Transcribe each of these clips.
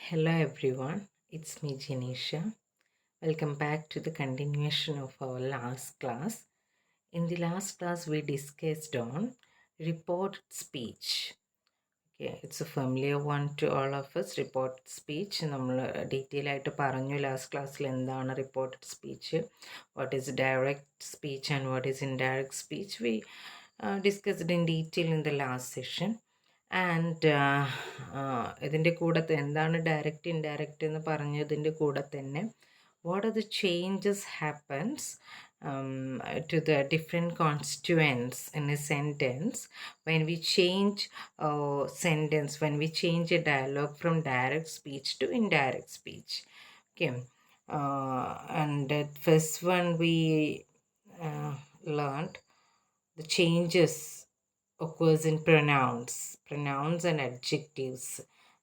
Hello everyone, it's me Janisha. Welcome back to the continuation of our last class. In the last class we discussed on reported speech. Okay, it's a familiar one to all of us. Reported speech. നമ്മൾ detail ആയിട്ട് പറഞ്ഞു last ക്ലാസ്സിൽ എന്താണ് reported speech, what is direct speech and what is indirect speech. We discussed in detail in the last session. And ഇതിൻ്റെ കൂടെ എന്താണ് direct indirect എന്ന് പറഞ്ഞതിൻ്റെ കൂടെ തന്നെ what are the changes happens to the different constituents in a sentence when we change sentence, when we change a dialogue from direct speech to indirect speech. Okay, and at first one we learned the changes occurs in pronouns and adjectives.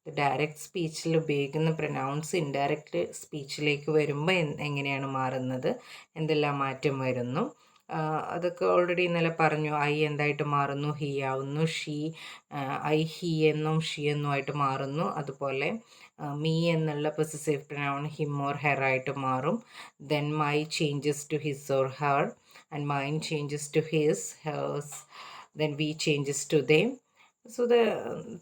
The direct സ്പീച്ചിൽ ഉപയോഗിക്കുന്ന pronounce indirect സ്പീച്ചിലേക്ക് വരുമ്പോൾ എങ്ങനെയാണ് മാറുന്നത്, എന്തെല്ലാം മാറ്റം വരുന്നു, അതൊക്കെ already ഇന്നലെ പറഞ്ഞു. ഐ എന്തായിട്ട് മാറുന്നു, ഹി ആവുന്നു. ഷീ ഐ ഹി എന്നും ഷീ എന്നും ആയിട്ട് മാറുന്നു. അതുപോലെ മീ എന്നുള്ള possessive pronoun him or her ആയിട്ട് മാറും. Then my changes to his or her and mine changes to his, hers, then we changes to them. So the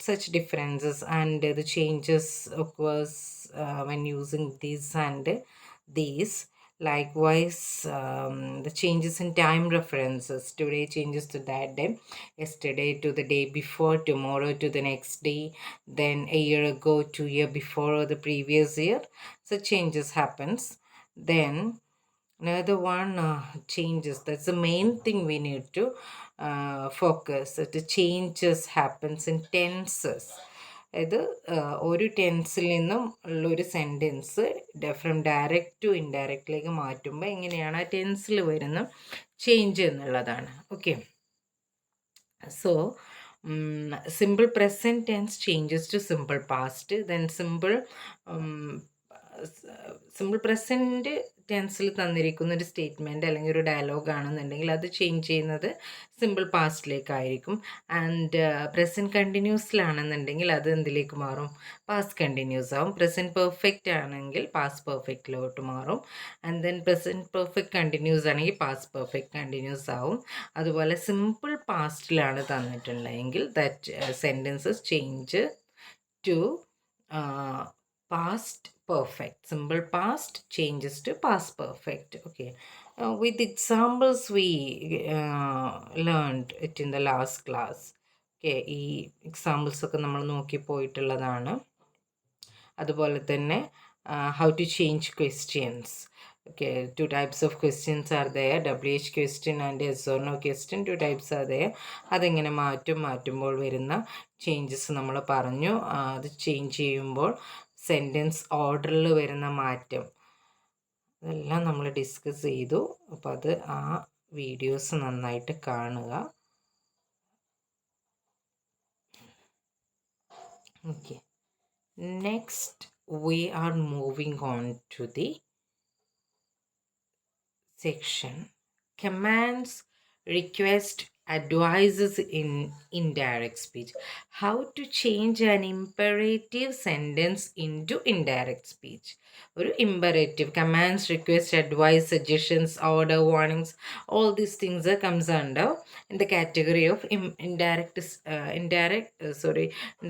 such differences and the changes occurs when using these and these. Likewise, the changes in time references. Today changes to that day, yesterday to the day before, tomorrow to the next day, then a year ago, 2 years before, or the previous year. So changes happens. Then another one changes. That's the main thing we need to focus. The changes happens in tenses. ഇത് ഒരു ടെൻസിൽ നിന്നും ഉള്ളൊരു sentence from direct to ഇൻഡയറക്റ്റിലേക്ക് മാറ്റുമ്പോൾ എങ്ങനെയാണ് ആ ടെൻസിൽ വരുന്ന ചേഞ്ച് എന്നുള്ളതാണ്. Okay, so simple present tense changes to simple past, then simple present ടെൻസിൽ തന്നിരിക്കുന്ന ഒരു സ്റ്റേറ്റ്മെൻറ്റ് അല്ലെങ്കിൽ ഒരു ഡയലോഗ് ആണെന്നുണ്ടെങ്കിൽ അത് ചേഞ്ച് ചെയ്യുന്നത് സിമ്പിൾ പാസ്റ്റിലേക്കായിരിക്കും. ആൻഡ് പ്രസൻറ്റ് കണ്ടിന്യൂസിലാണെന്നുണ്ടെങ്കിൽ അത് എന്തിലേക്ക് മാറും, പാസ്റ്റ് കണ്ടിന്യൂസ് ആവും. പ്രസൻറ്റ് പെർഫെക്റ്റ് ആണെങ്കിൽ പാസ്റ്റ് പെർഫെക്റ്റിലോട്ട് മാറും. And then present perfect continuous ആണെങ്കിൽ പാസ്റ്റ് പെർഫെക്റ്റ് കണ്ടിന്യൂസ് ആവും. അതുപോലെ സിമ്പിൾ പാസ്റ്റിലാണ് തന്നിട്ടുള്ളതെങ്കിൽ that sentences change to past perfect. Simple past changes to past perfect. Okay, with examples we learned it in the last class. Okay, ഈ examples ഒക്കെ നമ്മൾ നോക്കി പോയിട്ടുള്ളതാണ്. അതുപോലെ തന്നെ how to change questions. Okay, two types of questions are there, WH question and yes or no question. Two types are there. അതെങ്ങനെ മാറ്റുമ്പോൾ വരുന്ന changes നമ്മൾ പറഞ്ഞു. അത് ചേഞ്ച് ചെയ്യുമ്പോൾ സെൻറ്റൻസ് ഓർഡറിൽ വരുന്ന മാറ്റം അതെല്ലാം നമ്മൾ ഡിസ്കസ് ചെയ്തു. അപ്പോൾ അത് ആ വീഡിയോസ് നന്നായിട്ട് കാണുക. Okay, next we are moving on to the section commands, request, advices in indirect speech. How to change an imperative sentence into indirect speech. Or imperative commands, request, advice, suggestions, order, warnings, all these things comes under in the category of in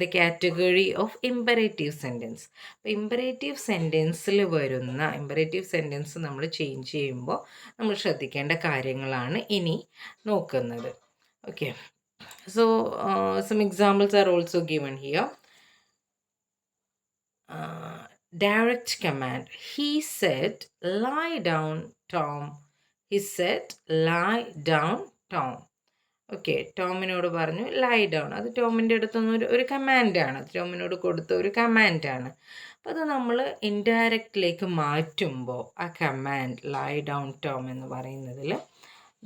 the category of imperative sentence. Imperative സെൻറ്റൻസിൽ വരുന്ന imperative sentence നമ്മൾ change ചെയ്യുമ്പോൾ നമ്മൾ ശ്രദ്ധിക്കേണ്ട കാര്യങ്ങളാണ് ഇനി നോക്കുന്നത്. Okay, so some examples are also given here. Direct command. He said, lie down, Tom. He said, lie down, Tom. Okay, ടോമിനോട് പറഞ്ഞു ലൈ ഡൗൺ. അത് ടോമിൻ്റെ അടുത്തുനിന്ന് ഒരു കമാൻഡാണ്, ടോമിനോട് കൊടുത്ത ഒരു കമാൻഡാണ്. അപ്പോൾ അത് നമ്മൾ ഇൻഡയറക്റ്റിലേക്ക് മാറ്റുമ്പോൾ ആ കമാൻഡ് ലൈ ഡൗൺ ടോം എന്ന് പറയുന്നതിൽ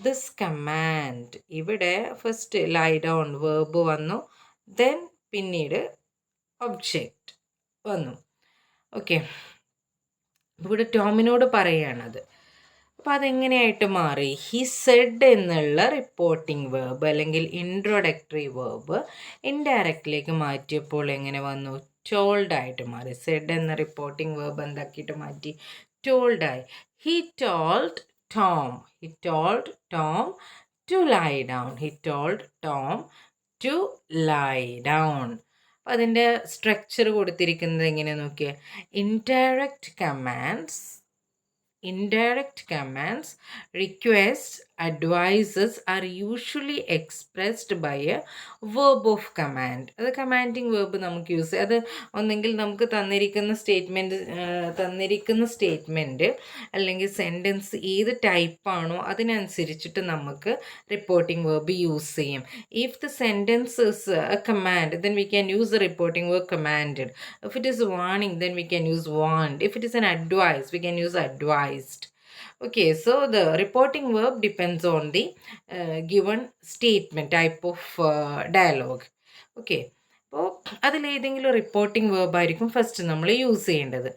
ദിസ് കമാൻഡ്, ഇവിടെ ഫസ്റ്റ് ലൈ ഡൗൺ വേർബ് വന്നു, ദെൻ പിന്നീട് ഒബ്ജക്റ്റ് വന്നു. ഓക്കെ, ഇവിടെ ടോമിനോട് പറയുകയാണത്. അപ്പോൾ അതെങ്ങനെയായിട്ട് മാറി? ഹി സെഡ് എന്നുള്ള റിപ്പോർട്ടിംഗ് വേർബ് അല്ലെങ്കിൽ ഇൻട്രൊഡക്ടറി വേർബ് ഇൻഡയറക്റ്റിലേക്ക് മാറ്റിയപ്പോൾ എങ്ങനെ വന്നു? told ആയിട്ട് മാറി. said എന്ന റിപ്പോർട്ടിംഗ് വേർബ് എന്താക്കിയിട്ട് മാറ്റി? told ആയി. he told Tom to lie down. he told Tom to lie down. അപ്പം അതിൻ്റെ സ്ട്രക്ചർ കൊടുത്തിരിക്കുന്നത് എങ്ങനെ നോക്കിയേ? Indirect commands, requests, advices are usually expressed by a verb of command. അത് കമാൻഡിങ് വേർബ് നമുക്ക് യൂസ് ചെയ്യാം. അത് ഒന്നെങ്കിൽ നമുക്ക് തന്നിരിക്കുന്ന സ്റ്റേറ്റ്മെൻറ്റ് അല്ലെങ്കിൽ സെൻറ്റൻസ് ഏത് ടൈപ്പാണോ അതിനനുസരിച്ചിട്ട് നമുക്ക് റിപ്പോർട്ടിംഗ് വേർബ് യൂസ് ചെയ്യും. If the sentence is A command, then we can use the reporting verb commanded. If it is warning, then we can use warned. If it is an advice, we can use advised. Okay, so the reporting verb depends on the given statement, type of dialogue. Okay, അപ്പോൾ അതിലേതെങ്കിലും reporting verb ആയിരിക്കും first നമ്മൾ use ചെയ്യേണ്ടത്.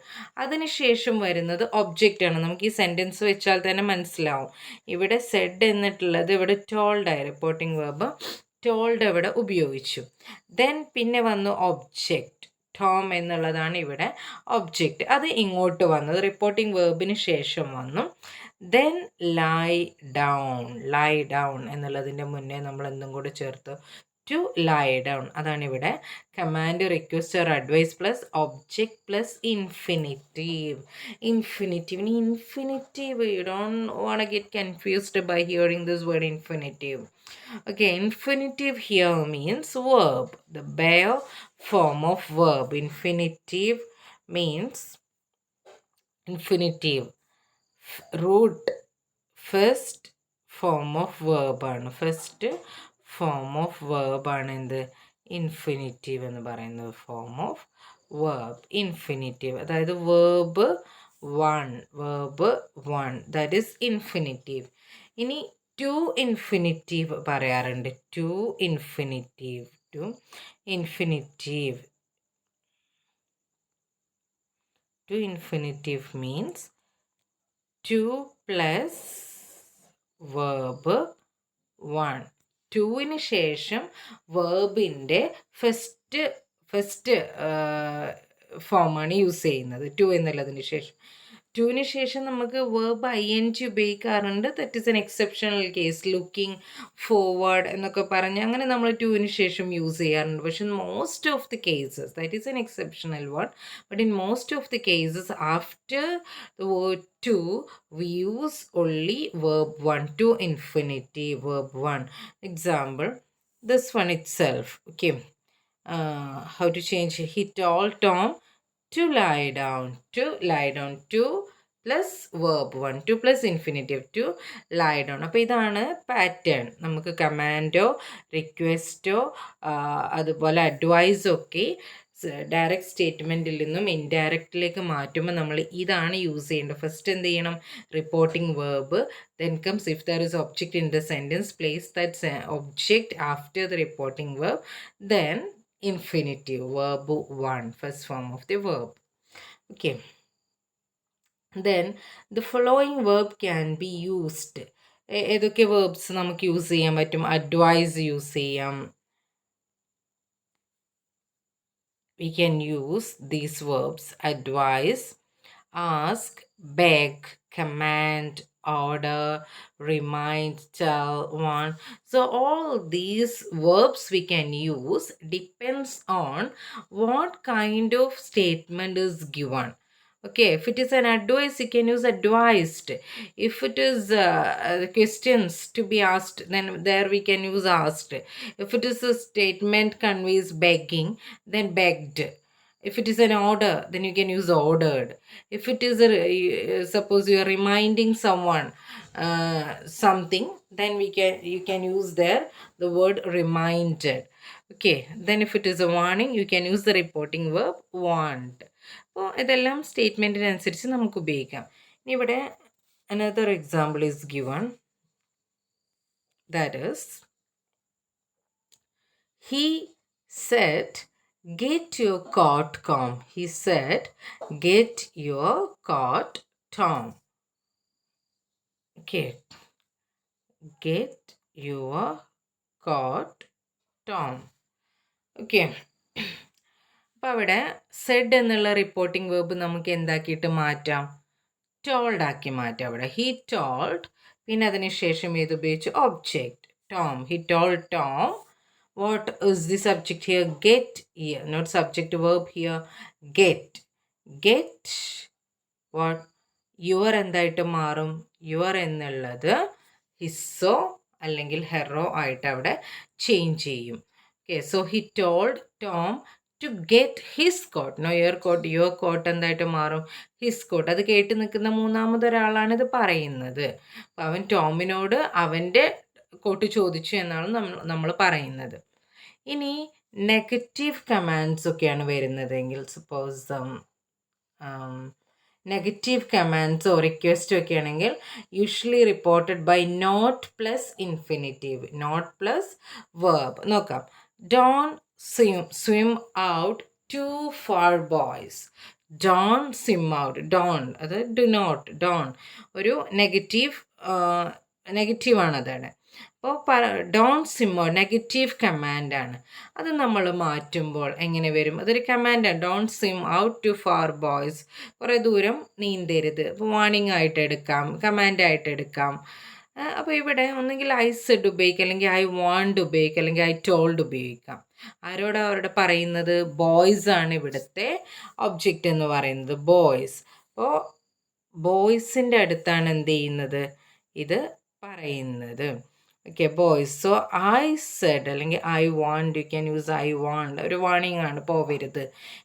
അതിനുശേഷം വരുന്നത് object ആണ്. നമുക്ക് ഈ sentence വെച്ചാൽ തന്നെ മനസ്സിലാവും. ഇവിടെ സെഡ് എന്നിട്ടുള്ളത് ഇവിടെ ടോൾഡ് ആയി. റിപ്പോർട്ടിംഗ് വേർബ് ടോൾഡ് ഇവിടെ ഉപയോഗിച്ചു. ദെൻ പിന്നെ വന്നു ഒബ്ജക്റ്റ്. ടോം എന്നുള്ളതാണ് ഇവിടെ ഒബ്ജക്റ്റ്. അത് ഇങ്ങോട്ട് വന്നത് റിപ്പോർട്ടിംഗ് വേർബിന് ശേഷം വന്നു. ദെൻ ലൈ ഡൗൺ എന്നുള്ളതിൻ്റെ മുന്നേ നമ്മൾ എന്തും കൂടെ ചേർത്ത് ടു ലൈ ഡൗൺ. അതാണ് ഇവിടെ command, request or advise plus object plus infinitive. Infinitive you don't want get confused by hearing this word infinitive. Okay, infinitive here means verb, the bare form of verb. Infinitive means root first form of verb ആണ്. First form of verb ആണ് എന്ത്? Infinitive എന്ന് പറയുന്നത്. Form of verb infinitive, അതായത് verb one that is infinitive. ഇനി to infinitive പറയാറുണ്ട്. To infinitive means 2 plus verb 1. 2ന് ശേഷം വേർബിൻ്റെ ഫസ്റ്റ് ഫോമാണ് യൂസ് ചെയ്യുന്നത്. 2 എന്നുള്ളതിന് ശേഷം. 2ന് ശേഷം നമുക്ക് വേർബ് ing ഉപയോഗിക്കാറുണ്ട്. That is N exceptional case. Looking forward എന്നൊക്കെ പറഞ്ഞ് അങ്ങനെ നമ്മൾ 2ന് ശേഷം യൂസ് ചെയ്യാറുണ്ട്. പക്ഷെ most of the cases, that is N exceptional one, but in most of the cases after the word 2 we use only verb 1 to infinitive. Verb 1, example this one itself. Okay, how to change? He told Tom to lie down. To plus verb 1, 2 plus infinitive, to lie down. അപ്പോൾ ഇതാണ് pattern. നമുക്ക് commando റിക്വസ്റ്റോ അതുപോലെ അഡ്വൈസോ ഒക്കെ direct സ്റ്റേറ്റ്മെൻറ്റിൽ നിന്നും ഇൻഡയറക്റ്റിലേക്ക് മാറ്റുമ്പോൾ നമ്മൾ ഇതാണ് use ചെയ്യേണ്ടത്. ഫസ്റ്റ് എന്ത് ചെയ്യണം? Reporting verb. Then comes if there is object in the sentence, place that object after the reporting verb. Then infinitive, verb 1, first form of the verb. Okay, then the following verb can be used. ഏതൊക്കെ verbs നമുക്ക് use ചെയ്യാൻ പറ്റും? Advice use ചെയ്യാം. We can use these verbs: advise, ask, beg, command, order, remind, tell, warn. So all these verbs we can use depends on what kind of statement is given. Okay, if it is an advice, you can use advised. If it is questions to be asked, then there we can use asked. If it is a statement conveys begging, then begged. If it is an order, then you can use ordered. If it is suppose you are reminding someone something, then you can use there the word reminded. Okay, then if it is a warning, you can use the reporting verb warned. അപ്പോൾ ഇതെല്ലാം സ്റ്റേറ്റ്മെൻറ്റിനനുസരിച്ച് നമുക്ക് ഉപയോഗിക്കാം. ഇനി ഇവിടെ another example is given, that is, he said get your coat comb. He said get your coat Tom. Okay, get your coat Tom. Okay, അപ്പോൾ അവിടെ Z എന്നുള്ള reporting verb നമുക്ക് എന്താക്കിയിട്ട് മാറ്റാം? ടോൾഡ് ആക്കി മാറ്റാം. അവിടെ ഹി ടോൾഡ്, പിന്നെ അതിന് ശേഷം ഏത് ഉപയോഗിച്ചു? Object Tom. He told Tom. What is the subject here? Get here, not subject verb here. Get. Get what? Your എന്തായിട്ട് മാറും? Your എന്നുള്ളത് ഹിസ്സോ അല്ലെങ്കിൽ ഹെറോ ആയിട്ട് അവിടെ ചേഞ്ച് ചെയ്യും. Okay, so he told Tom to get his coat. No your coat. Your coat എന്തായിട്ട് മാറും? His coat. അത് കേട്ട് നിൽക്കുന്ന മൂന്നാമതൊരാളാണ് ഇത് പറയുന്നത്. അപ്പം അവൻ ടോമിനോട് അവൻ്റെ കോട്ട് ചോദിച്ചു എന്നാണ് നമ്മൾ പറയുന്നത്. ഇനി നെഗറ്റീവ് കമാൻഡ്സ് ഒക്കെയാണ് വരുന്നതെങ്കിൽ, സപ്പോസ് നെഗറ്റീവ് കമാൻഡ്സോ റിക്വസ്റ്റോ ഒക്കെ ആണെങ്കിൽ usually reported by not plus infinitive, not plus verb. നോക്കാം. Don't swim out too far boys. Don't swim out. Don't അത് ഡു നോട്ട്. ഡോൺ ഒരു നെഗറ്റീവാണ് അതാണ്. അപ്പോൾ ഡോൺ സ്വിം ഔട്ട് നെഗറ്റീവ് കമാൻഡാണ്. അത് നമ്മൾ മാറ്റുമ്പോൾ എങ്ങനെ വരും? അതൊരു കമാൻഡാണ്. Don't swim out too far boys. കുറേ ദൂരം നീന്തരുത്. അപ്പോൾ വാണിംഗ് ആയിട്ട് എടുക്കാം, കമാൻഡായിട്ട് എടുക്കാം. അപ്പോൾ ഇവിടെ ഒന്നെങ്കിൽ ഐ സെഡ് ഉപയോഗിക്കാം, അല്ലെങ്കിൽ ഐ വാണ്ട് ഉപയോഗിക്കാം, അല്ലെങ്കിൽ ഐ ടോൾഡ് ഉപയോഗിക്കാം. ആരോടാ അവരുടെ പറയുന്നത്? ബോയ്സ് ആണ് ഇവിടുത്തെ ഒബ്ജക്റ്റ് എന്ന് പറയുന്നത്, ബോയ്സ്. അപ്പോൾ ബോയ്സിൻ്റെ അടുത്താണ് എന്ത് ചെയ്യുന്നത്? ഇത് പറയുന്നത്. Okay, boys. So I said അല്ലെങ്കിൽ I want, you can use I want. ഒരു വാണിംഗ് ആണ്, പോവരുത്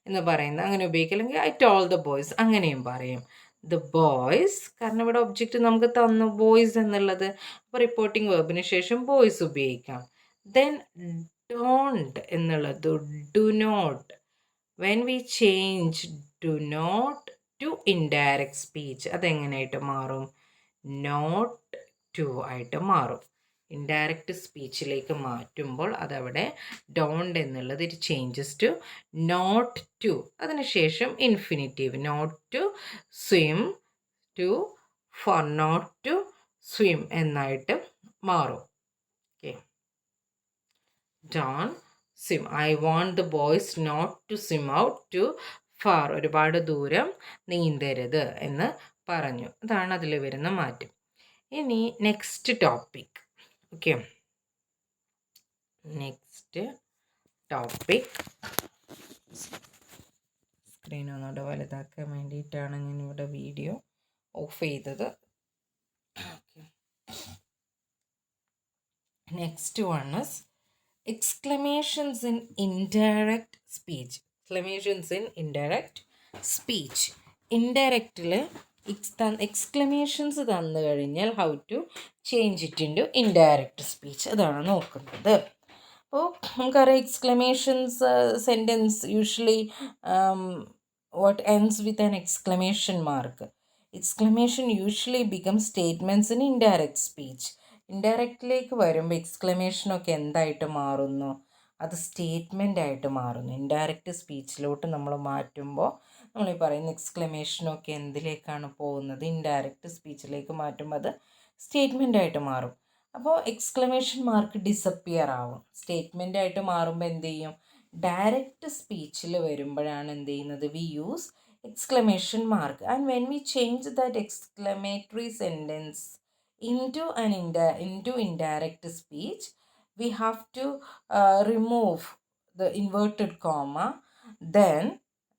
എന്ന് പറയുന്നത്. അങ്ങനെ ഉപയോഗിക്കുക. അല്ലെങ്കിൽ ഐ ടോൾ ദ ബോയ്സ്, അങ്ങനെയും പറയും. ദ ബോയ്സ്, കാരണം ഇവിടെ ഒബ്ജക്റ്റ് നമുക്ക് തന്നു ബോയ്സ് എന്നുള്ളത്. അപ്പോൾ റിപ്പോർട്ടിംഗ് വേർബിന് ശേഷം ബോയ്സ് ഉപയോഗിക്കാം. ദെൻ ഡോണ്ട് എന്നുള്ളത് do not. When we change do not to indirect speech, അതെങ്ങനെയായിട്ട് മാറും? നോട്ട് ടു ആയിട്ട് മാറും. ഇൻഡയറക്റ്റ് സ്പീച്ചിലേക്ക് മാറ്റുമ്പോൾ അതവിടെ ഡോണ്ട് എന്നുള്ളത് it changes to not to. അതിനുശേഷം infinitive not to swim to for not to swim എന്നായിട്ട് മാറും. Okay, don't swim. I want the boys not to swim out too far. ഒരുപാട് ദൂരം നീന്തരുത് എന്ന് പറഞ്ഞു. അതാണ് അതിൽ വരുന്ന മാറ്റം. ഇനി next topic. Okay, next topic. Screen ഒന്നുകൂടെ വലുതാക്കാൻ വേണ്ടിയിട്ടാണ് ഞാനിവിടെ വീഡിയോ ഓഫ് ചെയ്തത്. Next one is exclamations in indirect speech. Exclamations in indirect speech. ഇൻഡയറക്റ്റിൽ എക്സ്ക്ലമേഷൻസ് തന്നു കഴിഞ്ഞാൽ how to change it into indirect speech, അതാണ് നോക്കുന്നത്. അപ്പോൾ നമുക്കറിയാം exclamations sentence usually what ends with an exclamation mark. Exclamation usually become statements in indirect speech. ഇൻഡയറക്റ്റിലേക്ക് വരുമ്പോൾ എക്സ്ക്ലമേഷനൊക്കെ എന്തായിട്ട് മാറുന്നു? അത് സ്റ്റേറ്റ്മെൻ്റ് ആയിട്ട് മാറുന്നു. ഇൻഡയറക്റ്റ് സ്പീച്ചിലോട്ട് നമ്മൾ മാറ്റുമ്പോൾ നമ്മൾ ഈ പറയുന്ന എക്സ്ക്ലമേഷനൊക്കെ എന്തിലേക്കാണ് പോകുന്നത്? ഇൻഡയറക്റ്റ് സ്പീച്ചിലേക്ക് മാറ്റുമ്പോൾ അത് സ്റ്റേറ്റ്മെൻ്റ് ആയിട്ട് മാറും. അപ്പോൾ എക്സ്ക്ലമേഷൻ മാർക്ക് ഡിസപ്പിയർ ആവും. സ്റ്റേറ്റ്മെൻ്റ് ആയിട്ട് മാറുമ്പോൾ എന്ത് ചെയ്യും? ഡയറക്റ്റ് സ്പീച്ചിൽ വരുമ്പോഴാണ് എന്ത് ചെയ്യുന്നത്? We use exclamation mark, and when we change that exclamatory sentence into indirect speech, we have to remove the inverted comma, then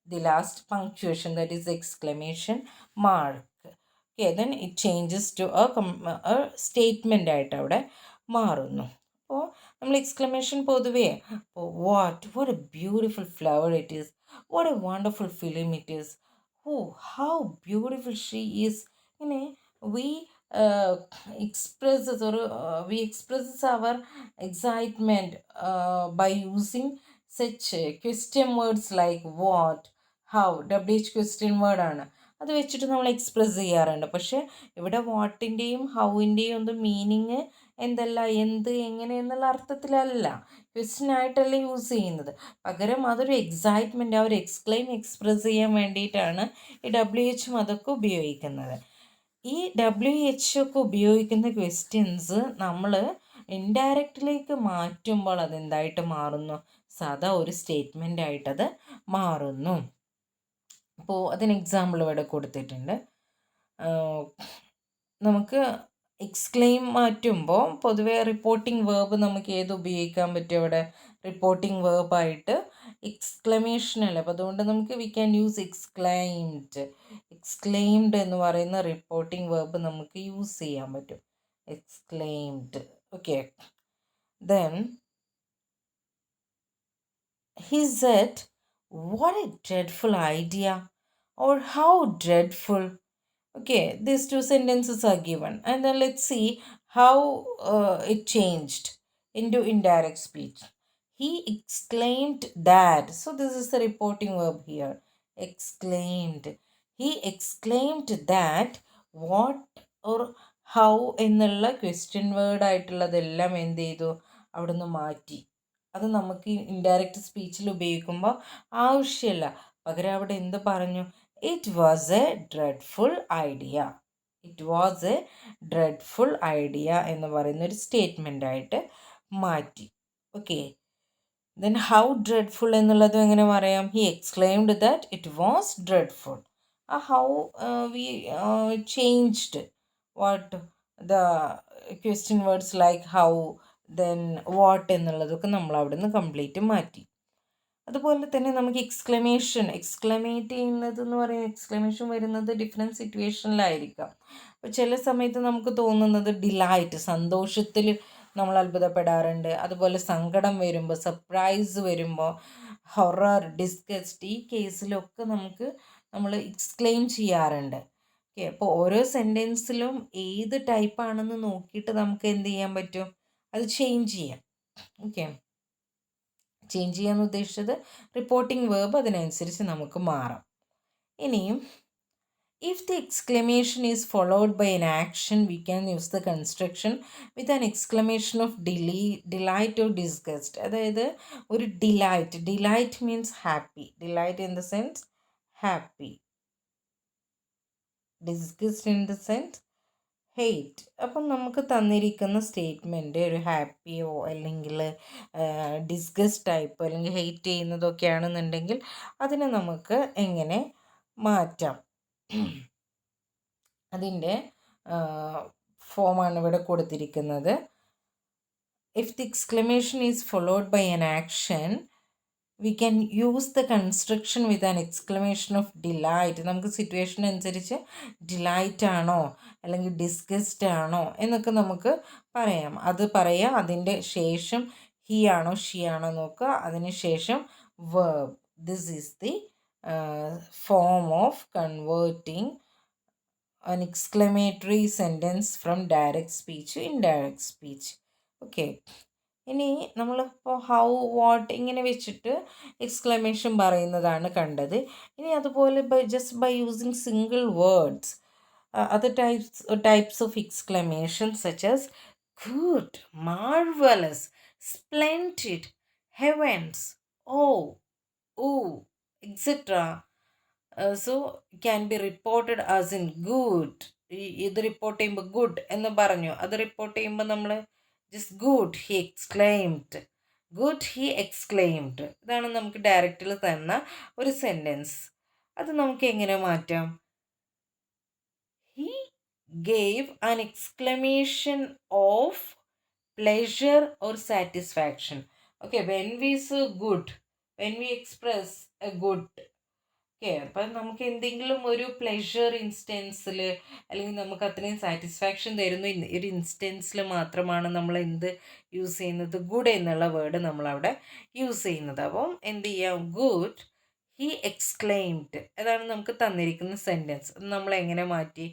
the last punctuation, that is exclamation mark. Okay, then it changes to a statement ആയിട്ട് അവിടെ മാറുന്നു. അപ്പോൾ നമ്മൾ exclamation പൊതുവേ what a beautiful flower it is, what a wonderful film it is, oh how beautiful she is, we expresses our excitement by using such question words like what, how. WH question word ആണ്, അത് വെച്ചിട്ട് നമ്മൾ express ചെയ്യാറുണ്ട്. പക്ഷേ ഇവിടെ വാട്ടിൻ്റെയും ഹൗവിൻ്റെയും ഒന്നും meaning എന്തല്ല, എന്ത്, എങ്ങനെ എന്നുള്ള അർത്ഥത്തിലല്ല, ക്വസ്റ്റ്യനായിട്ടല്ല യൂസ് ചെയ്യുന്നത്. പകരം അതൊരു എക്സൈറ്റ്മെൻറ്റ്, ആ ഒരു എക്സ്പ്രസ് ചെയ്യാൻ വേണ്ടിയിട്ടാണ് ഈ WH അതൊക്കെ ഉപയോഗിക്കുന്നത്. ഈ WH ഒക്കെ ഉപയോഗിക്കുന്ന ക്വസ്റ്റ്യൻസ് നമ്മൾ ഇൻഡയറക്റ്റിലേക്ക് മാറ്റുമ്പോൾ അതെന്തായിട്ട് മാറുന്നു? സാധാ ഒരു സ്റ്റേറ്റ്മെൻ്റ് ആയിട്ടത് മാറുന്നു. അപ്പോൾ അതിന് എക്സാമ്പിൾ ഇവിടെ കൊടുത്തിട്ടുണ്ട്. നമുക്ക് എക്സ്ക്ലെയിം മാറ്റുമ്പോൾ പൊതുവേ റിപ്പോർട്ടിംഗ് വേർബ് നമുക്ക് ഏത് ഉപയോഗിക്കാൻ പറ്റും? ഇവിടെ റിപ്പോർട്ടിംഗ് വേർബായിട്ട് എക്സ്ക്ലമേഷൻ അല്ല. അപ്പോൾ അതുകൊണ്ട് നമുക്ക് V can use exclaimed. Exclaimed എന്ന് പറയുന്ന റിപ്പോർട്ടിംഗ് വേർബ് നമുക്ക് യൂസ് ചെയ്യാൻ പറ്റും. Exclaimed. Okay. Then he said, "What a dreadful idea," or "How dreadful." Okay, these two sentences are given, and then let's see how it changed into indirect speech. He exclaimed that. So this is the reporting verb here. Exclaimed. He exclaimed that. What or how എന്നുള്ള question word ആയിട്ടുള്ളതെല്ലാം എന്ത് ചെയ്തു? അവിടുന്ന് മാറ്റി. അത് നമുക്ക് indirect സ്പീച്ചിൽ ഉപയോഗിക്കുമ്പോൾ ആവശ്യമില്ല. പകരം അവിടെ എന്ത് പറഞ്ഞു? It was A dreadful idea. It was A dreadful idea എന്ന് പറയുന്ന ഒരു സ്റ്റേറ്റ്മെൻ്റ് ആയിട്ട് മാറ്റി. ഓക്കെ. ദെൻ ഹൗ ഡ്രെഡ്ഫുൾ എന്നുള്ളതും എങ്ങനെ പറയാം? He exclaimed that it was dreadful. ആ how we changed what the question words like how, then what എന്നുള്ളതൊക്കെ നമ്മൾ അവിടെ നിന്ന് കംപ്ലീറ്റ് മാറ്റി. അതുപോലെ തന്നെ നമുക്ക് എക്സ്ക്ലമേറ്റ് ചെയ്യുന്നത് എന്ന് പറയുന്നത്, എക്സ്ക്ലമേഷൻ വരുന്നത് ഡിഫറെൻറ്റ് സിറ്റുവേഷനിലായിരിക്കാം. അപ്പോൾ ചില സമയത്ത് നമുക്ക് തോന്നുന്നത് ഡിലൈറ്റ്, സന്തോഷത്തിൽ നമ്മൾ അത്ഭുതപ്പെടാറുണ്ട്. അതുപോലെ സങ്കടം വരുമ്പോൾ, സർപ്രൈസ് വരുമ്പോൾ, ഹൊറർ, ഡിസ്ഗസ്റ്റ്, ഈ കേസിലൊക്കെ നമ്മൾ എക്സ്ക്ലെയിം ചെയ്യാറുണ്ട്. ഓക്കെ. അപ്പോൾ ഓരോ സെൻറ്റൻസിലും ഏത് ടൈപ്പാണെന്ന് നോക്കിയിട്ട് നമുക്ക് എന്ത് ചെയ്യാൻ പറ്റും? അത് ചേഞ്ച് ചെയ്യാം. ഓക്കെ. ചേഞ്ച് ചെയ്യാന്ന് ഉദ്ദേശിച്ചത് റിപ്പോർട്ടിംഗ് വേർബ് അതിനനുസരിച്ച് നമുക്ക് മാറാം. ഇനിയും if the exclamation is followed by an action, we can use the construction with an exclamation of delight or disgust. അതായത് ഒരു delight means happy. Delight in the sense happy. Disgust in the sense hate. അപ്പം നമുക്ക് തന്നിരിക്കുന്ന statement ഒരു ഹാപ്പിയോ അല്ലെങ്കിൽ disgust type അല്ലെങ്കിൽ hate ചെയ്യുന്നതൊക്കെ ആണെന്നുണ്ടെങ്കിൽ അതിനെ നമുക്ക് എങ്ങനെ മാറ്റാം? അതിൻ്റെ ഫോമാണ് ഇവിടെ കൊടുത്തിരിക്കുന്നത്. If the exclamation is followed by an action, we can use the construction with an exclamation of delight. നമുക്ക് സിറ്റുവേഷൻ അനുസരിച്ച് ഡിലൈറ്റ് ആണോ അല്ലെങ്കിൽ ഡിസ്ഗസ്റ്റ് ആണോ എന്നൊക്കെ നമുക്ക് പറയാം. അത് പറയാം. അതിൻ്റെ ശേഷം ഹി ആണോ ഷീ ആണോ നോക്കുക. അതിന് ശേഷം verb. This is the form of converting an exclamatory sentence from direct speech to indirect speech. Okay. ഇനി നമ്മളിപ്പോൾ ഹൗ, വാട്ട് ഇങ്ങനെ വെച്ചിട്ട് എക്സ്ക്ലമേഷൻ പറയുന്നതാണ് കണ്ടത്. ഇനി അതുപോലെ just by using single words other types of exclamation such as good, marvelous, splendid, heavens, oh, ooh, etc. So can be reported as in good. ഇത് report ചെയ്യുമ്പോൾ ഗുഡ് എന്ന് പറഞ്ഞു, അത് റിപ്പോർട്ട് ചെയ്യുമ്പോൾ നമ്മൾ just good he exclaimed, good he exclaimed. ഇതാണ് നമുക്ക് ഡയറക്റ്റിൽ തന്ന ഒരു സെൻറ്റൻസ്. അത് നമുക്ക് എങ്ങനെ മാറ്റാം? He gave an exclamation of pleasure or satisfaction. Okay, when we say good, when we express a good, okay, അപ്പം നമുക്ക് എന്തെങ്കിലും ഒരു പ്ലെഷർ ഇൻസ്റ്റൻസിൽ അല്ലെങ്കിൽ നമുക്ക് അത്രയും സാറ്റിസ്ഫാക്ഷൻ തരുന്ന ഒരു ഇൻസ്റ്റൻസിൽ മാത്രമാണ് നമ്മൾ എന്ത് യൂസ് ചെയ്യുന്നത്? ഗുഡ് എന്നുള്ള വേർഡ് നമ്മളവിടെ യൂസ് ചെയ്യുന്നത്. അപ്പം എന്ത് ചെയ്യാം? Good he exclaimed. അതാണ് നമുക്ക് തന്നിരിക്കുന്ന സെൻറ്റൻസ്. അത് നമ്മൾ എങ്ങനെ മാറ്റി?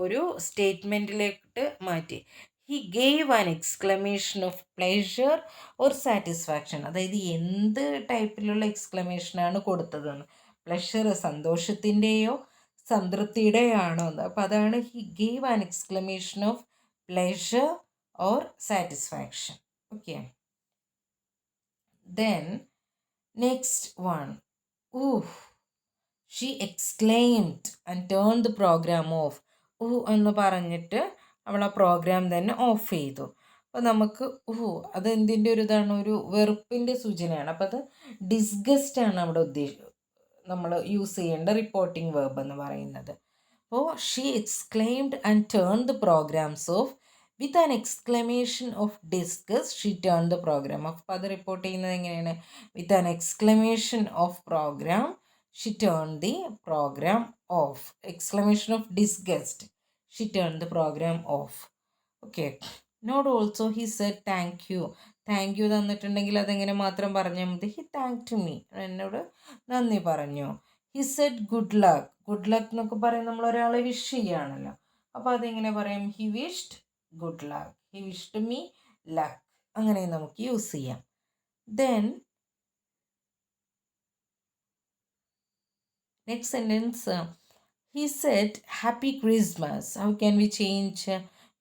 ഒരു സ്റ്റേറ്റ്മെൻറ്റിലേക്ക് മാറ്റി. He gave an exclamation of pleasure or satisfaction. അതായത് എന്ത് ടൈപ്പിലുള്ള എക്സ്ക്ലമേഷനാണ് കൊടുത്തതെന്ന്. പ്ലഷർ സന്തോഷത്തിൻ്റെയോ സംതൃപ്തിയുടെയോ ആണോ എന്ന്. അപ്പോൾ അതാണ് he gave an exclamation of pleasure or satisfaction. Okay. Then next one, she exclaimed and turn the program off. എന്ന് പറഞ്ഞിട്ട് അവൾ ആ പ്രോഗ്രാം തന്നെ ഓഫ് ചെയ്തു. അപ്പോൾ നമുക്ക് അതെന്തിൻ്റെ ഒരു ഇതാണ്, ഒരു വെറുപ്പിൻ്റെ സൂചനയാണ്. അപ്പോൾ അത് ഡിസ്ഗസ്റ്റ് ആണ് അവിടെ നമ്മൾ യൂസ് ചെയ്യേണ്ട റിപ്പോർട്ടിംഗ് വേർബ് എന്ന് പറയുന്നത്. അപ്പോൾ she exclaimed and turn the programs off with an exclamation of disgust she turn the program. അപ്പോൾ അത് റിപ്പോർട്ട് ചെയ്യുന്നത് എങ്ങനെയാണ്? With an exclamation of program she turn the program off. Exclamation of disgust she turn the program off. Okay. Note also he said thank you. Thank you തന്നിട്ടുണ്ടെങ്കിൽ അതെങ്ങനെ മാത്രം പറഞ്ഞാൽ മതി? He thank to me, എന്നോട് നന്ദി പറഞ്ഞു. He Z good luck. Good luck എന്നൊക്കെ പറയും നമ്മൾ ഒരാളെ വിഷ് ചെയ്യുകയാണല്ലോ. അപ്പോൾ അതെങ്ങനെ പറയും? He wished good luck. He wished me luck. അങ്ങനെ നമുക്ക് യൂസ് ചെയ്യാം. Then next sentence, he said happy Christmas. How can we change?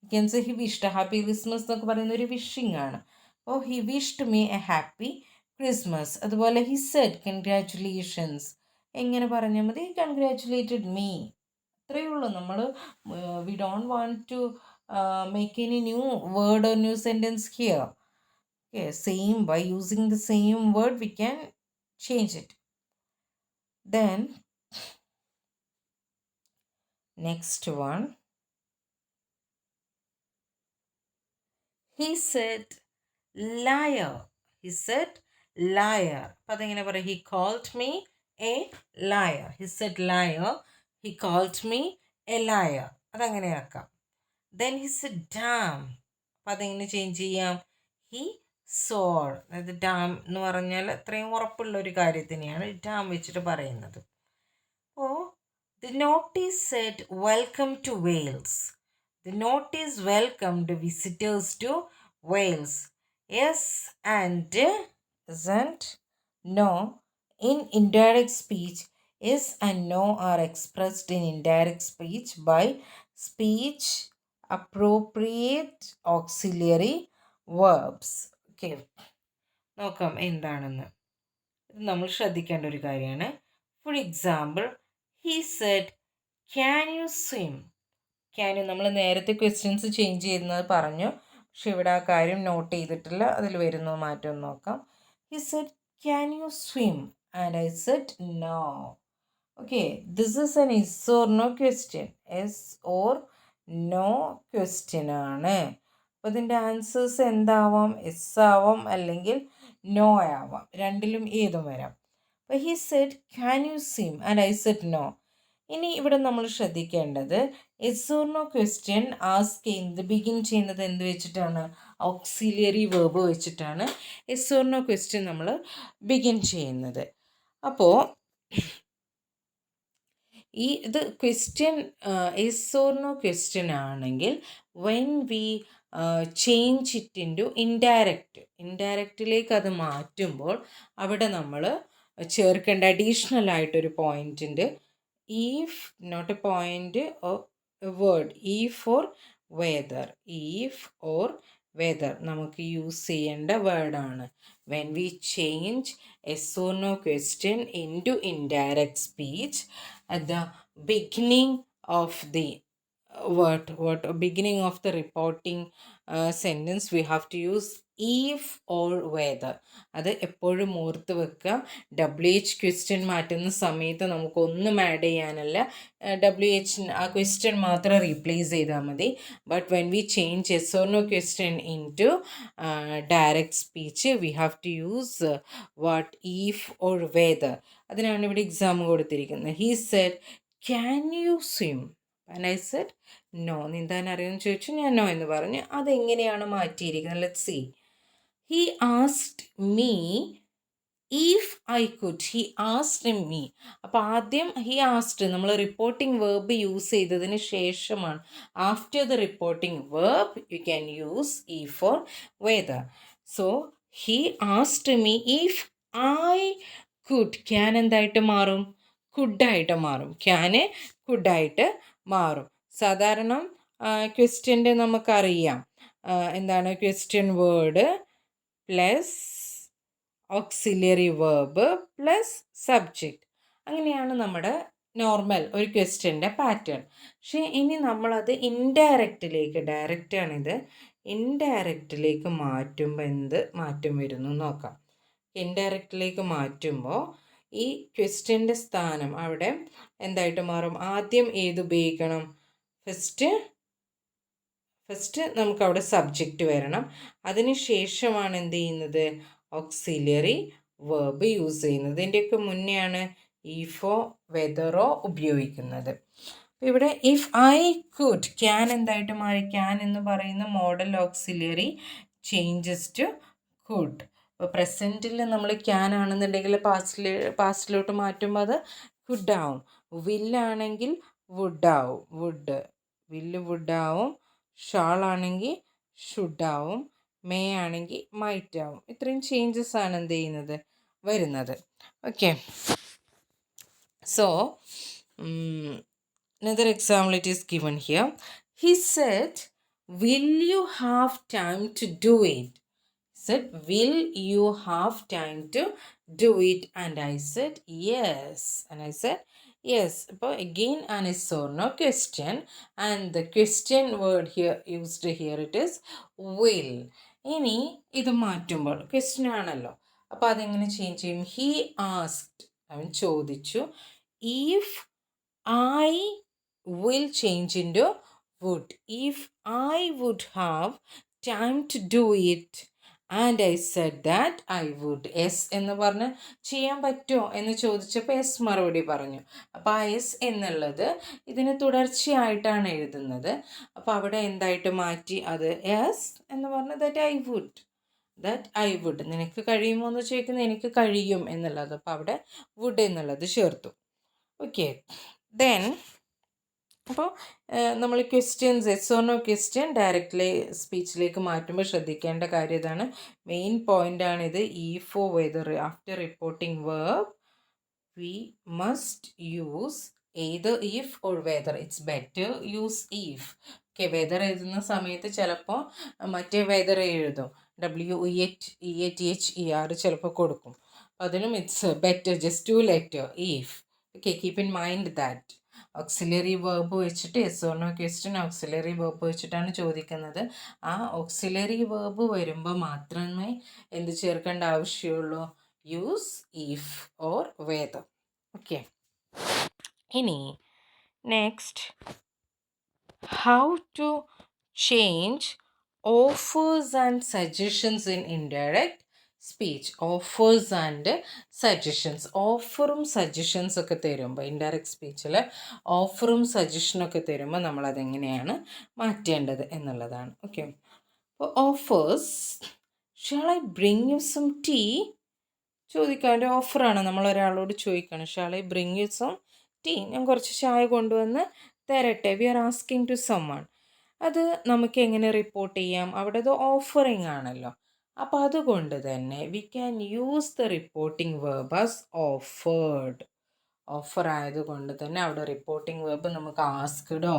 You can say he wished. Happy Christmas എന്നൊക്കെ പറയുന്ന ഒരു വിഷിംഗ് ആണ്. അപ്പോൾ he wished me a happy Christmas. അതുപോലെ he said congratulations. എങ്ങനെ പറഞ്ഞാൽ മതി? congratulated me. അത്രയേ ഉള്ളൂ. നമ്മൾ we don't want to make any new word or new sentence here. Okay, same, by using the same word we can change it. Then next one, he said liar. He said liar. അപ്പോൾ അതെങ്ങനെ പറയാം? he called me a liar. he said liar. he called me a liar. അതങ്ങനെ ആക്കാം. then he said damn. അപ്പോൾ അതെങ്ങനെ change ചെയ്യാം? he swore. അതായത് dam എന്ന് പറഞ്ഞാൽ അത്രയും ഉറപ്പുള്ള ഒരു കാര്യത്തിനെയാണ് ഡാം വെച്ചിട്ട് പറയുന്നത്. അപ്പോൾ the notice said welcome to Wales. The notice welcomed visitors to Wales. Yes and isn't, no. In indirect speech, yes and no are expressed in indirect speech by speech appropriate auxiliary verbs. Okay. നോക്കാം എന്താണെന്ന്. ഇത് നമ്മൾ ശ്രദ്ധിക്കേണ്ട ഒരു കാര്യമാണ്. For example, he said can you swim. can you നമ്മൾ നേരത്തെ questions change ചെയ്യുന്നത് പറഞ്ഞു, പക്ഷെ ഇവിടെ ആ കാര്യം നോട്ട് ചെയ്തിട്ടില്ല. അതിൽ വരുന്ന മാറ്റം നോക്കാം. he said can you swim and I said no. okay, this is an yes or no question. yes or no question ആണ്. അപ്പോൾ ഇതിൻ്റെ ആൻസേഴ്സ് എന്താവാം? എസ് ആവാം അല്ലെങ്കിൽ നോ ആവാം. രണ്ടിലും ഏതും വരാം. അപ്പോൾ he said can you swim and I said no. ഇനി ഇവിടെ നമ്മൾ ശ്രദ്ധിക്കേണ്ടത് yes or no question ask ചെയ്യുന്നത്, ബിഗിൻ ചെയ്യുന്നത് എന്ത് വെച്ചിട്ടാണ്? ഓക്സിലിയറി വേർബ് വെച്ചിട്ടാണ് എസ് ഓർ നോ ക്വസ്റ്റ്യൻ നമ്മൾ ബിഗിൻ ചെയ്യുന്നത്. അപ്പോൾ ഇത് question yes or no question ആണെങ്കിൽ when we change it into ഇൻഡയറക്റ്റിലേക്ക് അത് മാറ്റുമ്പോൾ അവിടെ നമ്മൾ ചേർക്കേണ്ട അഡീഷണൽ ആയിട്ടൊരു പോയിൻ്റ് ഉണ്ട്. if, not a point or a word, if or whether. if or whether നമുക്ക് യൂസ് ചെയ്യേണ്ട വേർഡാണ്. when we change yes or no question into indirect speech at the beginning of the beginning of the reporting sentence we have to use if or whether. അത് എപ്പോഴും ഓർത്ത് വെക്കുക. WH question മാറ്റുന്ന സമയത്ത് നമുക്കൊന്നും ആഡ് ചെയ്യാനല്ല, WH ആ question മാത്രം replace ചെയ്താൽ മതി. But when we change yes or no question into direct speech we have to use what if or whether. അതിനാണ് ഇവിടെ എക്സാം കൊടുത്തിരിക്കുന്നത്. he said can you swim and I said no. നീന്താൻ അറിയുമെന്ന് ചോദിച്ചു, ഞാൻ no എന്ന് പറഞ്ഞു. അതെങ്ങനെയാണ് മാറ്റിയിരിക്കുന്നത്? Let's see. he asked me if I could. he asked me. അപ്പോൾ ആദ്യം he asked നമ്മൾ റിപ്പോർട്ടിംഗ് വേർബ് യൂസ് ചെയ്തതിന് ശേഷമാണ്. After the reporting verb U can use if or whether. so he asked me if I could. can എന്തായിട്ട് മാറും? കുഡായിട്ട് മാറും. Can കുഡായിട്ട് മാറും. സാധാരണ ക്വസ്റ്റ്യൻ്റെ നമുക്കറിയാം എന്താണ്? Question word plus auxiliary verb plus subject. അങ്ങനെയാണ് നമ്മുടെ നോർമൽ ഒരു ക്വസ്റ്റ്യൻ്റെ പാറ്റേൺ. പക്ഷേ ഇനി നമ്മളത് ഇൻഡയറക്റ്റിലേക്ക്, ഡയറക്റ്റാണിത്, ഇൻഡയറക്റ്റിലേക്ക് മാറ്റുമ്പോൾ എന്ത് മാറ്റം വരുന്നു നോക്കാം. ഇൻഡയറക്റ്റിലേക്ക് മാറ്റുമ്പോൾ ഈ ക്വസ്റ്റ്യൻ്റെ സ്ഥാനം അവിടെ എന്തായിട്ട് മാറും? ആദ്യം ഏത് ഉപയോഗിക്കണം? ഫസ്റ്റ് നമുക്കവിടെ സബ്ജക്റ്റ് വരണം. അതിന് ശേഷമാണ് എന്ത് ചെയ്യുന്നത്? ഓക്സിലറി വേർബ് യൂസ് ചെയ്യുന്നത്. ഇതിൻ്റെയൊക്കെ മുന്നെയാണ് ഈഫോ വെദറോ ഉപയോഗിക്കുന്നത്. ഇവിടെ ഇഫ് ഐ കുഡ്, ക്യാൻ എന്തായിട്ട് മാറി? ക്യാൻ എന്ന് പറയുന്ന modal auxiliary changes to could. ഇപ്പോൾ പ്രസൻറ്റിൽ നമ്മൾ ക്യാൻ ആണെന്നുണ്ടെങ്കിൽ പാസ്റ്റിലോട്ട് മാറ്റുമ്പോൾ അത് കുഡ് ആവും. വില്ലാണെങ്കിൽ വുഡ് ആവും. വില്ല് വുഡ് ആവും. ഷാൾ ആണെങ്കിൽ ഷുഡ് ആവും. മേ ആണെങ്കിൽ മൈറ്റ് ആവും. ഇത്രയും ചേഞ്ചസ് ആണ് എന്ത് ചെയ്യുന്നത്? വരുന്നത്. Okay. So another example it is given here. He said, will you have time to do it? He said, will you have time to do it? And I said, yes. And I said, yes. But again an yes or no question, and the question word here used here it is will. ഇനി ഇത് മാറ്റുമ്പോൾ question ആണല്ലോ, അപ്പോൾ അതെങ്ങനെ change ചെയ്യും? He asked, അവൻ ചോദിച്ചു. If I will change into would. If I would have time to do it and I said that I would. Yes എന്ന് പറഞ്ഞ് ചെയ്യാൻ പറ്റുമോ എന്ന് ചോദിച്ചപ്പോൾ യെസ് മറുപടി പറഞ്ഞു. അപ്പോൾ ആ യെസ് എന്നുള്ളത് ഇതിന് തുടർച്ചയായിട്ടാണ് എഴുതുന്നത്. അപ്പോൾ അവിടെ എന്തായിട്ട് മാറ്റി? അത് യെസ് എന്ന് പറഞ്ഞ് ദാറ്റ് ഐ വുഡ്. നിനക്ക് കഴിയുമോ എന്ന് ചോദിക്കുന്നത് എനിക്ക് കഴിയും എന്നുള്ളത്. അപ്പോൾ അവിടെ വുഡ് എന്നുള്ളത് ചേർത്തു. ഓക്കെ. ദെൻ അപ്പോൾ നമ്മൾ questions yes or no question directly സ്പീച്ചിലേക്ക് മാറ്റുമ്പോൾ ശ്രദ്ധിക്കേണ്ട കാര്യം ഇതാണ്. മെയിൻ പോയിൻ്റാണിത്. If or whether after reporting verb we must use either if or whether. It's better use if. Okay. Whether എഴുതുന്ന സമയത്ത് ചിലപ്പോൾ മറ്റേ വെദർ എഴുതും, WEATHER ചിലപ്പോൾ കൊടുക്കും. അതിനും it's better just to letter if. Okay. Keep in mind that. Auxiliary verb വെച്ചിട്ട് yes or no question auxiliary verb വെച്ചിട്ടാണ് ചോദിക്കുന്നത്. ആ ഓക്സിലറി വേർബ് വരുമ്പോൾ മാത്രമേ എന്ത് ചേർക്കേണ്ട ആവശ്യമുള്ളൂ? Use if or whether. Okay. ഇനി next, how to change offers and suggestions in indirect speech. Offers and suggestions. ഓഫറും സജഷൻസ് ഒക്കെ തരുമ്പോൾ ഇൻഡയറക്റ്റ് സ്പീച്ചിൽ ഓഫറും സജഷനൊക്കെ തരുമ്പോൾ നമ്മളതെങ്ങനെയാണ് മാറ്റേണ്ടത് എന്നുള്ളതാണ്. ഓക്കെ. അപ്പോൾ offers, shall I bring you some tea? ചോദിക്കാം. ഒരു ഓഫറാണ്, നമ്മൾ ഒരാളോട് ചോദിക്കണം, shall I bring you some tea? ഞാൻ കുറച്ച് ചായ കൊണ്ടുവന്ന് തരട്ടെ. We are asking to summon. അത് നമുക്ക് എങ്ങനെ റിപ്പോർട്ട് ചെയ്യാം? അവിടെ അത് ഓഫറിങ് ആണല്ലോ. അപ്പോൾ അതുകൊണ്ട് തന്നെ V can use the reporting verb as offered. Offer ആയതുകൊണ്ട് തന്നെ അവിടെ റിപ്പോർട്ടിംഗ് വേർബ് നമുക്ക് ആസ്ക്ഡോ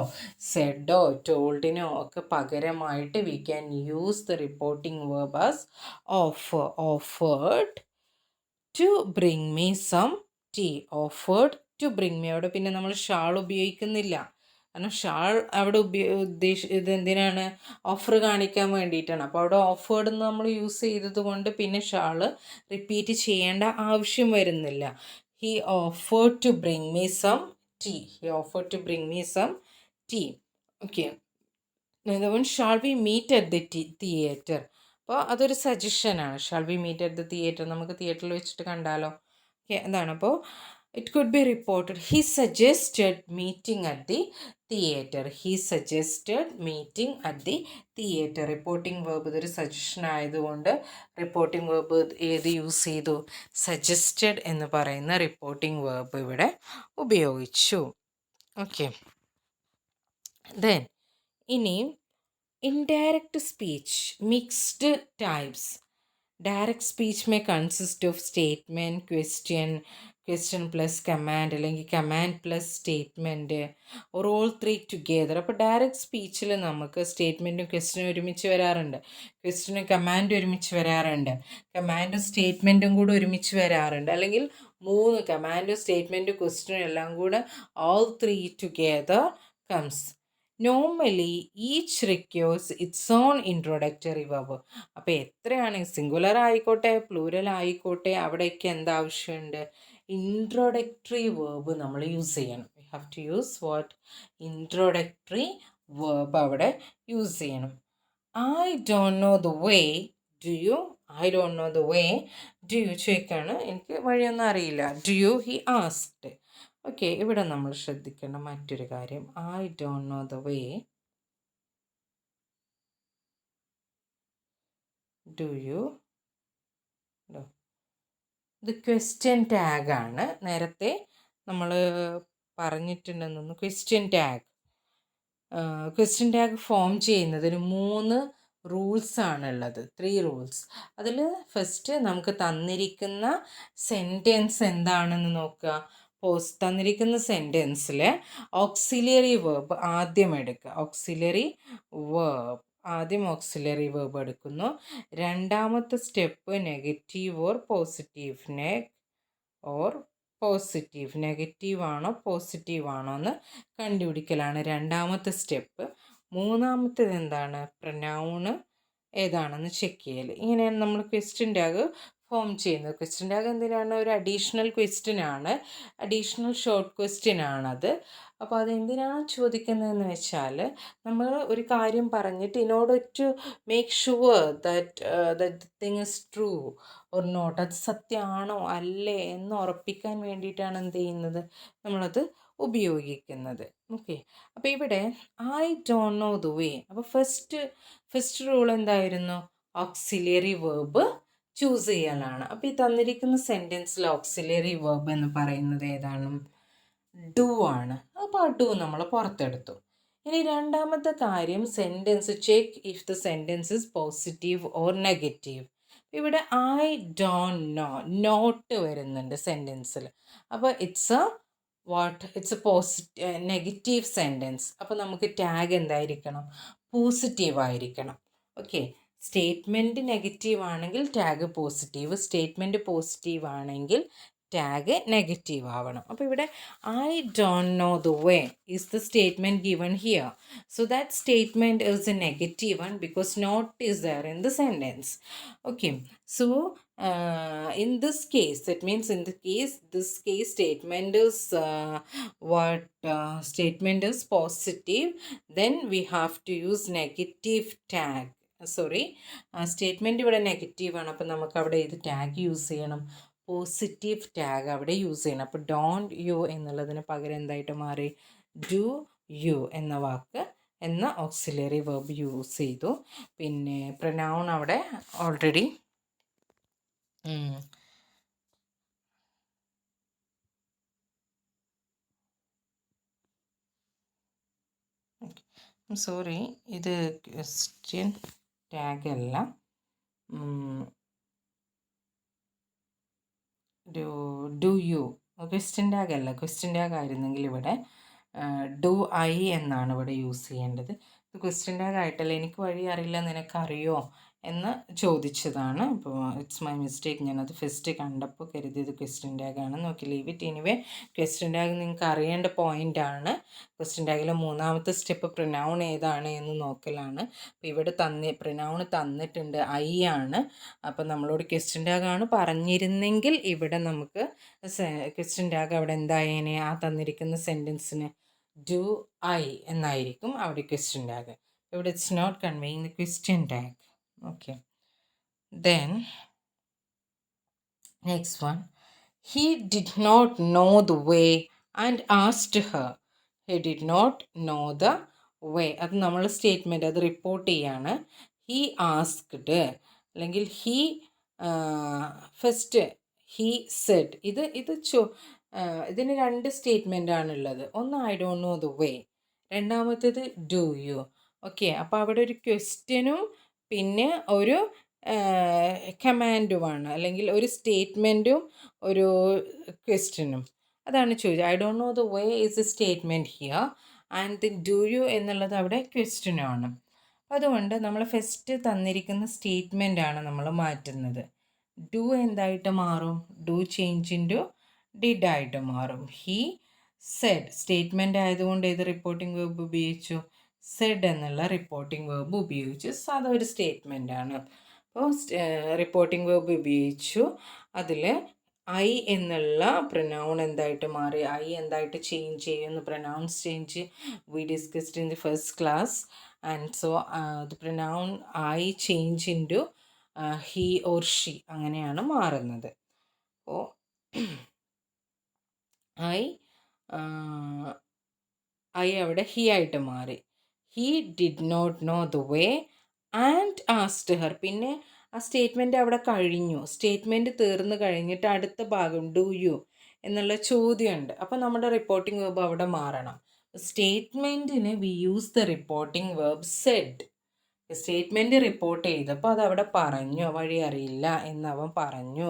സെഡോ ടോൾഡിനോ ഒക്കെ പകരമായിട്ട് we can use the reporting verb as offered to bring me some tea. Offered to bring me. അവിടെ പിന്നെ നമ്മൾ ഷാൾ ഉപയോഗിക്കുന്നില്ല. കാരണം ഷാൾ അവിടെ ഇത് എന്തിനാണ്? ഓഫർ കാണിക്കാൻ വേണ്ടിയിട്ടാണ്. അപ്പോൾ അവിടെ ഓഫേർഡ് എന്ന് നമ്മൾ യൂസ് ചെയ്തത് കൊണ്ട് പിന്നെ ഷാള് റിപ്പീറ്റ് ചെയ്യേണ്ട ആവശ്യം വരുന്നില്ല. He offered to bring me some tea. He offered to bring me some tea. Okay. Shall we meet at the theatre. അപ്പോൾ അതൊരു സജഷനാണ്. Shall we meet at the theatre. നമുക്ക് തിയേറ്ററിൽ വെച്ചിട്ട് കണ്ടാലോ? ഓക്കെ. എന്താണ്? അപ്പോൾ it could be reported, he suggested meeting at the theater. He suggested meeting at the theater. Reporting verb ഇതൊരു സജഷൻ ആയതുകൊണ്ട് റിപ്പോർട്ടിംഗ് വേർബ് ഏത് യൂസ് ചെയ്തു? സജസ്റ്റഡ് എന്ന് പറയുന്ന റിപ്പോർട്ടിംഗ് വേർബ് ഇവിടെ ഉപയോഗിച്ചു. ഓക്കെ. ദെൻ ഇനി indirect speech, mixed types. Direct speech may consist of statement, question plus command, അല്ലെങ്കിൽ command plus statement, or all three together. അപ്പോൾ ഡയറക്റ്റ് സ്പീച്ചിൽ നമുക്ക് സ്റ്റേറ്റ്മെൻറ്റും ക്വസ്റ്റ്യനും ഒരുമിച്ച് വരാറുണ്ട്, ക്വസ്റ്റ്യനും കമാൻഡും ഒരുമിച്ച് വരാറുണ്ട്, കമാൻഡും സ്റ്റേറ്റ്മെൻറ്റും കൂടെ ഒരുമിച്ച് വരാറുണ്ട്, അല്ലെങ്കിൽ 3 കമാൻഡും സ്റ്റേറ്റ്മെൻറ്റും ക്വസ്റ്റ്യനും എല്ലാം കൂടെ all three together comes. Normally each requires its own introductory verb. അപ്പോൾ എത്രയാണ് സിംഗുലർ ആയിക്കോട്ടെ പ്ലൂരൽ ആയിക്കോട്ടെ അവിടെയൊക്കെ എന്താവശ്യമുണ്ട്? ഇൻട്രൊഡക്ടറി വേർബ് നമ്മൾ യൂസ് ചെയ്യണം. We have to use what? Introductory verb അവിടെ യൂസ് ചെയ്യണം. I don't know the way do you. I don't know the way do you ചോദിക്കാണ്. എനിക്ക് വഴിയൊന്നും അറിയില്ല. Do you he asked. Okay, ഇവിടെ നമ്മൾ ശ്രദ്ധിക്കേണ്ട മറ്റൊരു കാര്യം, I don't know the way do you. ഇത് ക്വസ്റ്റ്യൻ ടാഗാണ്. നേരത്തെ നമ്മൾ പറഞ്ഞിട്ടുണ്ടെന്ന് ക്വസ്റ്റ്യൻ ടാഗ് ഫോം ചെയ്യുന്നതിന് 3 റൂൾസാണുള്ളത്, 3 റൂൾസ്. അതിൽ ഫസ്റ്റ് നമുക്ക് തന്നിരിക്കുന്ന സെൻറ്റൻസ് എന്താണെന്ന് നോക്കുക. തന്നിരിക്കുന്ന സെൻറ്റൻസിൽ ഓക്സിലറി വേർബ് ആദ്യം എടുക്കുക. ആദ്യം ഓക്സിലറി വേർബ് എടുക്കുന്നു. രണ്ടാമത്തെ step negative or positive negative ആണോ പോസിറ്റീവ് ആണോ എന്ന് കണ്ടുപിടിക്കലാണ് രണ്ടാമത്തെ സ്റ്റെപ്പ്. മൂന്നാമത്തേത് എന്താണ്? പ്രനൗണ് ഏതാണെന്ന് ചെക്ക് ചെയ്യൽ. ഇങ്ങനെയാണ് നമ്മൾ ക്വസ്റ്റ്യൻ ടാഗ് ഫോം ചെയ്യുന്നത്. ക്വസ്റ്റ്യൻ ടാഗ് എന്തിനാണ്? ഒരു അഡീഷണൽ ക്വസ്റ്റ്യൻ ആണ്, അഡീഷണൽ ഷോർട്ട് ക്വസ്റ്റ്യൻ ആണത്. അപ്പോൾ അതെന്തിനാണ് ചോദിക്കുന്നതെന്ന് വെച്ചാൽ, നമ്മൾ ഒരു കാര്യം പറഞ്ഞിട്ട് in order to make sure that thing is true or not, അത് സത്യമാണോ അല്ലേ എന്ന് ഉറപ്പിക്കാൻ വേണ്ടിയിട്ടാണ് എന്ത് ചെയ്യുന്നത്, നമ്മളത് ഉപയോഗിക്കുന്നത്. ഓക്കെ, അപ്പോൾ ഇവിടെ ഐ ഡോണ്ട് നോ ദ വേ. അപ്പോൾ ഫസ്റ്റ് റൂൾ എന്തായിരുന്നു? ഓക്സിലറി വേർബ് ചൂസ് ചെയ്യലാണ്. അപ്പോൾ ഈ തന്നിരിക്കുന്ന സെൻറ്റൻസിൽ ഓക്സിലറി വേർബ് എന്ന് പറയുന്നത് ഏതാണ്? ഡു ആണ്. അപ്പോൾ ആ ഡു നമ്മൾ പുറത്തെടുത്തു. ഇനി രണ്ടാമത്തെ കാര്യം, sentence check if the sentence is positive or negative. ഇവിടെ ഐ ഡോണ്ട് നോ, നോട്ട് വരുന്നുണ്ട് സെൻറ്റൻസിൽ. അപ്പോൾ ഇറ്റ്സ് എ നെഗറ്റീവ് സെൻറ്റൻസ്. അപ്പോൾ നമുക്ക് ടാഗ് എന്തായിരിക്കണം? പോസിറ്റീവ് ആയിരിക്കണം. ഓക്കെ, സ്റ്റേറ്റ്മെൻറ്റ് നെഗറ്റീവ് ആണെങ്കിൽ ടാഗ് പോസിറ്റീവ്, സ്റ്റേറ്റ്മെൻറ്റ് പോസിറ്റീവ് ആണെങ്കിൽ ടാഗ് നെഗറ്റീവ് ആവണം. അപ്പോൾ ഇവിടെ I don't know the way is the statement given here. So that statement is a negative one because not is there in the sentence. Okay, so in this case, that means in this case statement is statement is positive, then we have to use negative tag. Statement ഇവിടെ negative ആണ്. അപ്പോൾ നമുക്ക് അവിടെ ഇത് tag use ചെയ്യണം, positive tag അവിടെ use ചെയ്യണം. അപ്പോൾ ഡോണ്ട് യു എന്നുള്ളതിന് പകരം എന്തായിട്ട് മാറി? ഡു യു എന്ന വാക്ക് എന്ന ഓക്സിലറി വെർബ് യൂസ് ചെയ്തു. പിന്നെ പ്രനൗൺ അവിടെ ഓൾറെഡി സോറി, ഇത് ക്വസ്റ്റ്യൻ ടാഗ് അല്ല, ഡു യു ക്വസ്റ്റ്യൻ ടാഗ് അല്ല. ക്വസ്റ്റ്യൻ ടാഗ് ആയിരുന്നെങ്കിൽ ഇവിടെ ഡു ഐ എന്നാണ് ഇവിടെ യൂസ് ചെയ്യേണ്ടത്. ഇത് ക്വസ്റ്റ്യൻ ടാഗ് ആയിട്ടല്ല, എനിക്ക് വഴി അറിയില്ല നിനക്കറിയോ എന്ന് ചോദിച്ചതാണ്. അപ്പോൾ ഇറ്റ്സ് മൈ മിസ്റ്റേക്ക്, ഞാനത് ഫസ്റ്റ് കണ്ടപ്പോൾ കരുതിയത് ക്വസ്റ്റ്യൻ ടാഗാണ്. നോക്കി, leave it. Anyway question tag നിങ്ങൾക്ക് അറിയേണ്ട പോയിൻ്റാണ്. ക്വസ്റ്റ്യൻ ടാഗിലെ മൂന്നാമത്തെ സ്റ്റെപ്പ് പ്രനൗൺ ഏതാണ് എന്ന് നോക്കലാണ്. അപ്പോൾ ഇവിടെ പ്രനൗൺ തന്നിട്ടുണ്ട്, ഐ ആണ്. അപ്പോൾ നമ്മളോട് ക്വസ്റ്റ്യൻ ടാഗാണ് പറഞ്ഞിരുന്നെങ്കിൽ ഇവിടെ നമുക്ക് ക്വസ്റ്റ്യൻ ടാഗ് അവിടെ എന്തായേനെ? ആ തന്നിരിക്കുന്ന സെൻറ്റൻസിന് ഡു ഐ എന്നായിരിക്കും അവിടെ ക്വസ്റ്റ്യൻ ടാഗ്. ഇവിടെ it's not conveying the question tag. Okay, then next one, he did not know the way and asked her. He did not know the way. അത് നമ്മൾ statement അത് report ചെയ്യാണ്. He asked അല്ലെങ്കിൽ he said. ഇതിന് 2 statement ആണുള്ളത്. ഒന്ന് I don't know the വേ, രണ്ടാമത്തേത് do you. Okay, അപ്പോൾ അവിടെ ഒരു ക്വസ്റ്റ്യനും പിന്നെ ഒരു കമാൻഡുമാണ്, അല്ലെങ്കിൽ ഒരു സ്റ്റേറ്റ്മെൻറ്റും ഒരു ക്വസ്റ്റ്യനും. അതാണ് ചോദിച്ചത്. I don't know the way is A statement here and the do you എന്നുള്ളത് അവിടെ ക്വസ്റ്റ്യനുമാണ്. അതുകൊണ്ട് നമ്മൾ ഫസ്റ്റ് തന്നിരിക്കുന്ന സ്റ്റേറ്റ്മെൻറ്റാണ് നമ്മൾ മാറ്റുന്നത്. ഡു എന്തായിട്ട് മാറും? ഡു ചേഞ്ച് ഇൻറ്റു ഡിഡ് ആയിട്ട് മാറും. ഹി സെഡ് സ്റ്റേറ്റ്മെൻറ്റ് ആയതുകൊണ്ട് ഏത് റിപ്പോർട്ടിംഗ് വെർബ് ഉപയോഗിച്ചു? സെഡ് എന്നുള്ള റിപ്പോർട്ടിംഗ് വേർബ് ഉപയോഗിച്ച് അതൊരു സ്റ്റേറ്റ്മെൻറ്റാണ്. അപ്പോൾ റിപ്പോർട്ടിംഗ് വേർബ് ഉപയോഗിച്ചു. അതിൽ ഐ എന്നുള്ള പ്രൊനൗൺ എന്തായിട്ട് മാറി, ഐ എന്തായിട്ട് ചേഞ്ച് ചെയ്യുന്നു, pronouns change we discussed in the first class. And so the pronoun I change in to he or she, അങ്ങനെയാണ് മാറുന്നത്. അപ്പോൾ ഐ അവിടെ ഹി ആയിട്ട് മാറി. He did not know the way and asked her. പിന്നെ ആ statement അവിടെ കഴിഞ്ഞു. സ്റ്റേറ്റ്മെൻറ്റ് തീർന്നു കഴിഞ്ഞിട്ട് അടുത്ത ഭാഗം ഡു യു എന്നുള്ള ചോദ്യമുണ്ട്. അപ്പോൾ നമ്മുടെ റിപ്പോർട്ടിംഗ് വേർബ് അവിടെ മാറണം. സ്റ്റേറ്റ്മെൻറ്റിന് we use the reporting verb said. Statement report ചെയ്തപ്പോൾ അതവിടെ പറഞ്ഞു, വഴി അറിയില്ല എന്നവൻ പറഞ്ഞു.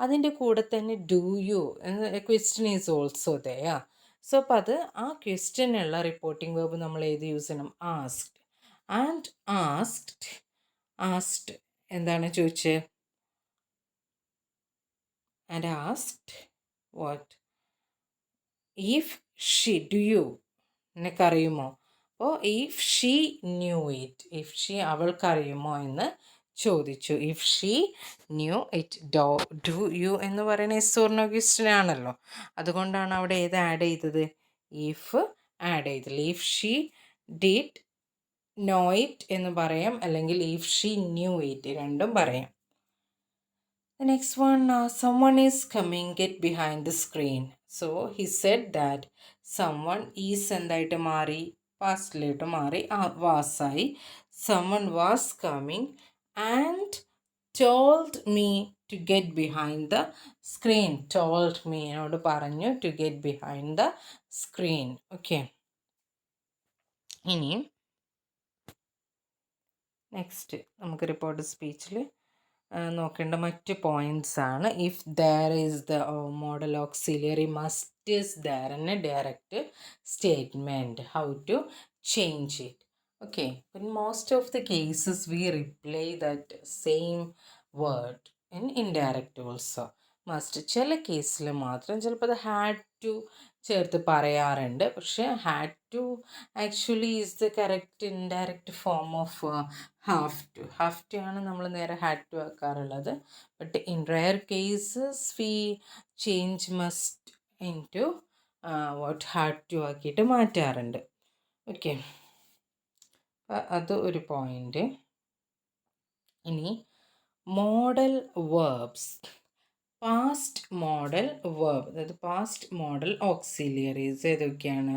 അതിൻ്റെ കൂടെ തന്നെ ഡു യു എന്ന question is also there. So അപ്പോൾ അത് ആ ക്വസ്റ്റ്യനുള്ള റിപ്പോർട്ടിംഗ് വേർബ് നമ്മൾ ഏത് യൂസ് ചെയ്യണം? ആസ്ക്ഡ്. ആൻഡ് ആസ്ക്ഡ് എന്താണ് ചോദിച്ചത്? And asked what? If she, do you നിനക്കറിയുമോ? അപ്പോൾ if she knew it, if she അവൾക്കറിയുമോ എന്ന് ചോദിച്ചു. If she knew it. Do you എന്ന് പറയുന്ന എസ് ഓർ നോ ക്വസ്റ്റ്യൻ ആണല്ലോ, അതുകൊണ്ടാണ് അവിടെ ഏത് ആഡ് ചെയ്തത്? ഇഫ് ആഡ് ചെയ്തില്ല. If she did know it എന്ന് പറയാം, അല്ലെങ്കിൽ ഇഫ് ഷീ ന്യൂ ഇറ്റ്, രണ്ടും പറയാം. The next one, someone is coming, get behind the screen. So he said that someone is എന്തായിട്ട് മാറി? പാസ്റ്റിലോട്ട് മാറി, വാസായി. Someone was coming and told me to get behind the screen. Told me എന്നോട് പറഞ്ഞു to get behind the screen. Okay. ഇനി next നമുക്ക് report സ്പീച്ചിൽ നോക്കേണ്ട മറ്റ് പോയിൻറ്റ്സ് ആണ്. If there is the modal auxiliary must is there എന്ന direct statement. How to change it? Okay, in most of the cases we reply that same word in indirect also. Must ചില കേസിൽ മാത്രം ചിലപ്പോൾ അത് had to ചേർത്ത് പറയാറുണ്ട്. പക്ഷേ had to actually is the correct indirect form of have to ആണ് നമ്മൾ നേരെ ഹാഡ് ടു ആക്കാറുള്ളത്. But in rare cases we change must into what had to ആക്കിയിട്ട് മാറ്റാറുണ്ട്. ഓക്കെ, അത് ഒരു പോയിൻ്റ്. ഇനി modal verbs, past modal verb, അതായത് പാസ്റ്റ് മോഡൽ ഓക്സിലിയറീസ് ഏതൊക്കെയാണ്?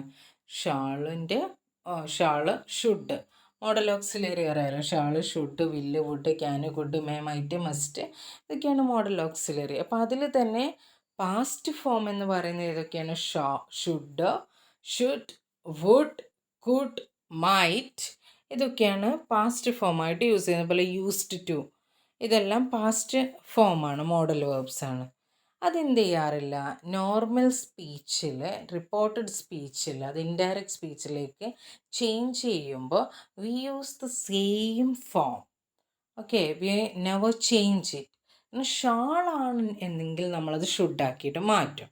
Shall, should. മോഡൽ ഓക്സിലിയറി അറിയാലോ, shall, should, will, would, can, could, may, might, must, ഇതൊക്കെയാണ് modal auxiliary. അപ്പോൾ അതിൽ തന്നെ പാസ്റ്റ് ഫോം എന്ന് പറയുന്നത് ഏതൊക്കെയാണ്? ഷുഡ്, വുഡ്, കുഡ്, മൈറ്റ്, ഇതൊക്കെയാണ് പാസ്റ്റ് ഫോമായിട്ട് യൂസ് ചെയ്യുന്നത്. പോലെ യൂസ്ഡ് ടു, ഇതെല്ലാം പാസ്റ്റ് ഫോമാണ്, മോഡൽ വേർബ്സ് ആണ്. അതെന്ത് ചെയ്യാറില്ല? നോർമൽ സ്പീച്ചിൽ, റിപ്പോർട്ടഡ് സ്പീച്ചിൽ, അത് ഇൻഡയറക്റ്റ് സ്പീച്ചിലേക്ക് ചേഞ്ച് ചെയ്യുമ്പോൾ we use the same form. Okay, we never change it. ഷാളാണ് എന്നെങ്കിൽ നമ്മളത് ഷുഡാക്കിയിട്ട് മാറ്റും.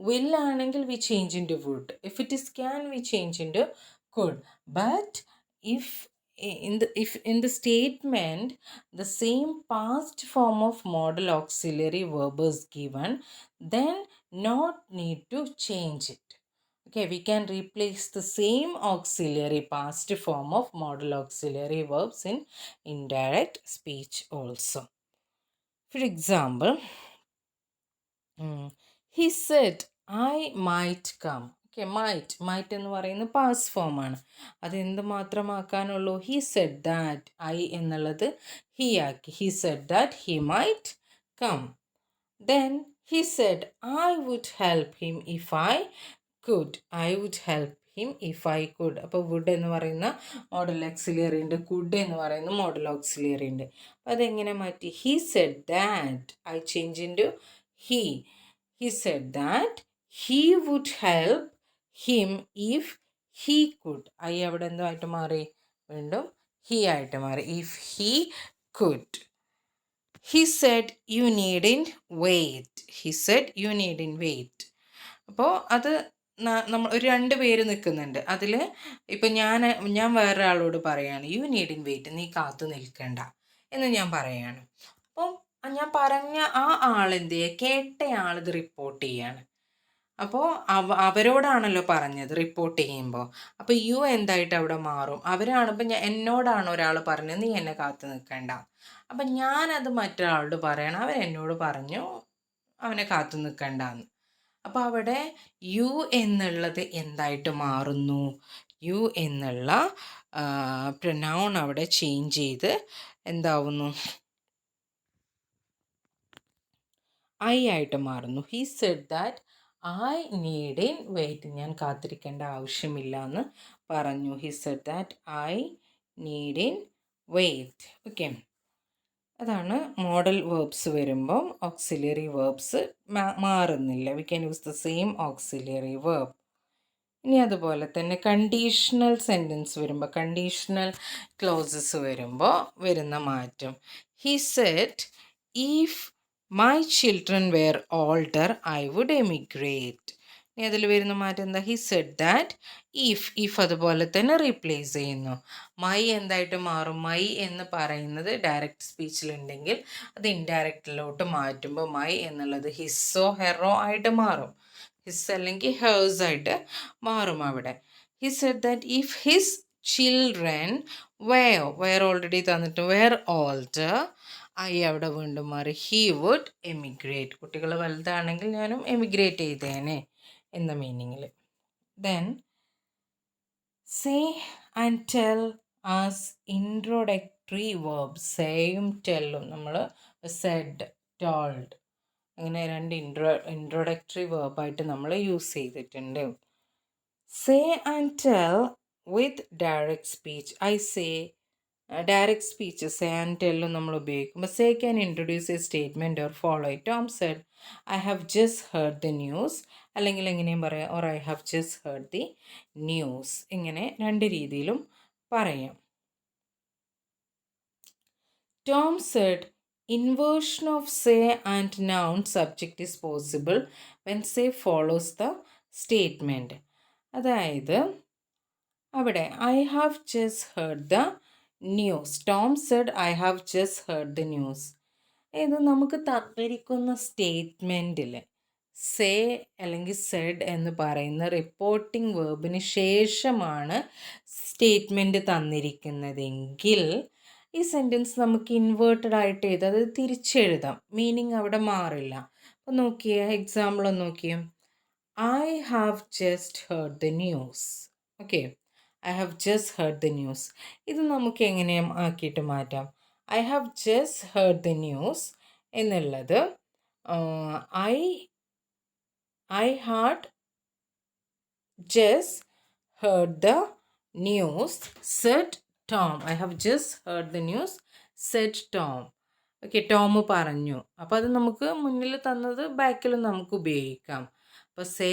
വില്ലാണെങ്കിൽ we change in to would. If it is can we change in to could. But if in the statement the same past form of model auxiliary verb is given, then not need to change it. Okay, we can replace the same auxiliary past form of model auxiliary verbs in indirect speech also. For example, he said I might come. Okay, might എന്ന് പറയുന്നത് past ഫോമാണ്. അതെന്ത് മാത്രമാക്കാനുള്ളൂ? He said that, I എന്നുള്ളത് he ആക്കി. He said that he might come. Then he said I would help him if I could. I would help him if I could. അപ്പോൾ would എന്ന് പറയുന്ന മോഡൽ ഓക്സിലിയറി ഉണ്ട്, could എന്ന് പറയുന്ന model auxiliary ഉണ്ട്. അപ്പോൾ അതെങ്ങനെ മാറ്റി? He said that, I change in to he. He said that he would help him if he could. I അവിടെ എന്തുമായിട്ട് മാറി? വീണ്ടും ഹി ആയിട്ട് മാറി. If he could. He said you needn't wait. He said you needn't wait. അപ്പോൾ അത് നമ്മൾ ഒരു 2 പേര് നിൽക്കുന്നുണ്ട്. അതിൽ ഇപ്പം ഞാൻ വേറൊരാളോട് പറയാണ്, യു നീഡ് ഇൻ വെയിറ്റ്, നീ കാത്തു നിൽക്കണ്ട എന്ന് ഞാൻ പറയാണ്. അപ്പം ഞാൻ പറഞ്ഞ ആ ആളെന്ത് ചെയ്യുക, കേട്ടയാളിത് റിപ്പോർട്ട് ചെയ്യാണ്. അപ്പോൾ അവരോടാണല്ലോ പറഞ്ഞത് റിപ്പോർട്ട് ചെയ്യുമ്പോൾ. അപ്പോൾ യു എന്തായിട്ട് അവിടെ മാറും? അവരാണ് ഇപ്പം എന്നോടാണ് ഒരാൾ പറഞ്ഞത് നീ എന്നെ കാത്തു നിൽക്കണ്ട. അപ്പം ഞാനത് മറ്റൊരാളോട് പറയണം, അവൻ എന്നോട് പറഞ്ഞു അവനെ കാത്തു നിൽക്കണ്ടെന്ന്. അപ്പോൾ അവിടെ യു എന്നുള്ളത് എന്തായിട്ട് മാറുന്നു? യു എന്നുള്ള പ്രൊനൗൺ അവിടെ ചേഞ്ച് ചെയ്ത് എന്താവുന്നു? ഐ ആയിട്ട് മാറുന്നു. He said that I need in wait, ഞാൻ കാത്തിരിക്കേണ്ട ആവശ്യമില്ല എന്ന് പറഞ്ഞു. He said that I need in wait. Okay, അതാണ് മോഡൽ വേർബ്സ് വരുമ്പം ഓക്സിലറി വേർബ്സ് മാറുന്നില്ല. We can use the same auxiliary verb. ഇനി അതുപോലെ തന്നെ കണ്ടീഷണൽ സെൻറ്റൻസ് വരുമ്പോൾ, കണ്ടീഷണൽ ക്ലോസസ് വരുമ്പോൾ വരുന്ന മാറ്റം. He said if my children were older I would emigrate. ഇനി അതിൽ വരുന്ന മാറ്റം എന്താ? ഹി സെഡ് ദാറ്റ് ഇഫ് അതുപോലെ തന്നെ റീപ്ലേസ് ചെയ്യുന്നു. മൈ എന്തായിട്ട് മാറും? മൈ എന്ന് പറയുന്നത് ഡയറക്റ്റ് സ്പീച്ചിലുണ്ടെങ്കിൽ അത് ഇൻഡയറക്റ്റിലോട്ട് മാറ്റുമ്പോൾ മൈ എന്നുള്ളത് ഹിസ്സോ ഹെറോ ആയിട്ട് മാറും. ഹിസ് അല്ലെങ്കിൽ ഹേഴ്സ് ആയിട്ട് മാറും അവിടെ. He said that if his children were already തന്നിട്ട് വെയർ ഓൾഡർ, ഐ അവിടെ വീണ്ടും മാറി ഹി വുഡ് എമിഗ്രേറ്റ്. കുട്ടികൾ വലുതാണെങ്കിൽ ഞാനും എമിഗ്രേറ്റ് ചെയ്തേനെ എന്ന മീനിങ്ങിൽ. Then say and tell as introductory verb. സേയും ടെല്ലും നമ്മൾ സെഡ്, ടോൾഡ്, അങ്ങനെ 2 ഇൻട്രോഡക്ടറി വേർബായിട്ട് നമ്മൾ യൂസ് ചെയ്തിട്ടുണ്ട്. Say and tell with direct speech. I say, direct speech say and ടെല്ലും നമ്മൾ ഉപയോഗിക്കുമ്പോൾ say can introduce a statement or follow it. Tom said I have just heard the news, അല്ലെങ്കിൽ എങ്ങനെയും പറയാം, or I have just heard the news. ഇങ്ങനെ 2 രീതിയിലും പറയാം. Tom said inversion of say and noun subject is possible when say follows the statement. അതായത് അവിടെ I have just heard the news. Tom said I have just heard the news. ഇത് നമുക്ക് തന്നിരിക്കുന്ന സ്റ്റേറ്റ്മെൻറ്റിൽ say അല്ലെങ്കിൽ Z എന്ന് പറയുന്ന reporting വേർബിന് ശേഷമാണ് statement തന്നിരിക്കുന്നതെങ്കിൽ ഈ സെൻറ്റൻസ് നമുക്ക് ഇൻവേർട്ടഡ് ആയിട്ട് എഴുതാം, അത് തിരിച്ചെഴുതാം, മീനിങ് അവിടെ മാറില്ല. അപ്പോൾ നോക്കിയേ, എക്സാമ്പിൾ ഒന്ന് നോക്കിയേ. I have just heard the news. Okay, I have just heard the news. ഇത് നമുക്ക് എങ്ങനെ ആക്കിയിട്ട് മാറ്റാം? I have just heard the news എന്നുള്ളത് I had just heard the news said Tom. I have just heard the news said Tom. Okay, Tom പറഞ്ഞു. അപ്പോൾ അത് നമുക്ക് മുന്നിൽ തന്നത് ബാക്കിലും നമുക്ക് ഉപയോഗിക്കാം. അപ്പോൾ say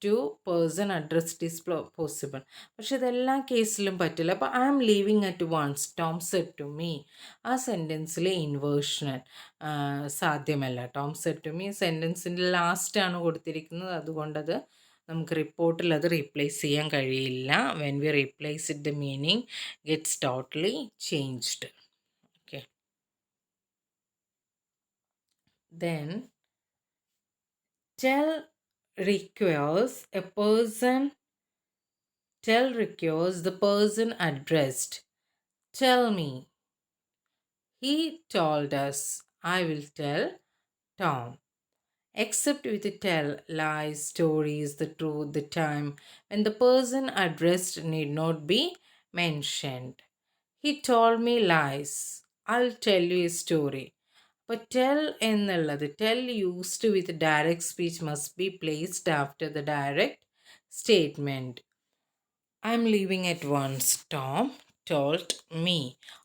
to person addressed is possible. പക്ഷെ ഇതെല്ലാ കേസിലും പറ്റില്ല. അപ്പോൾ I am leaving at once Tom said to me, ആ സെൻറ്റൻസിൽ ഇൻവേർഷണൽ സാധ്യമല്ല. ടോം സെഡ് ടു മീ സെൻറ്റൻസിൻ്റെ ലാസ്റ്റാണ് കൊടുത്തിരിക്കുന്നത്, അതുകൊണ്ടത് നമുക്ക് റിപ്പോർട്ടിൽ അത് റീപ്ലേസ് ചെയ്യാൻ കഴിയില്ല. When we replace it the meaning gets totally changed. Okay, then tell requires the person addressed. Tell me. He told us. I will tell Tom. Except with the tell, lies, stories, the truth, the time, when the person addressed need not be mentioned. He told me lies. I'll tell you a story. അപ്പോൾ tell എന്നുള്ളത്, tell used with direct speech must be placed after the direct statement. I am leaving at once Tom told me.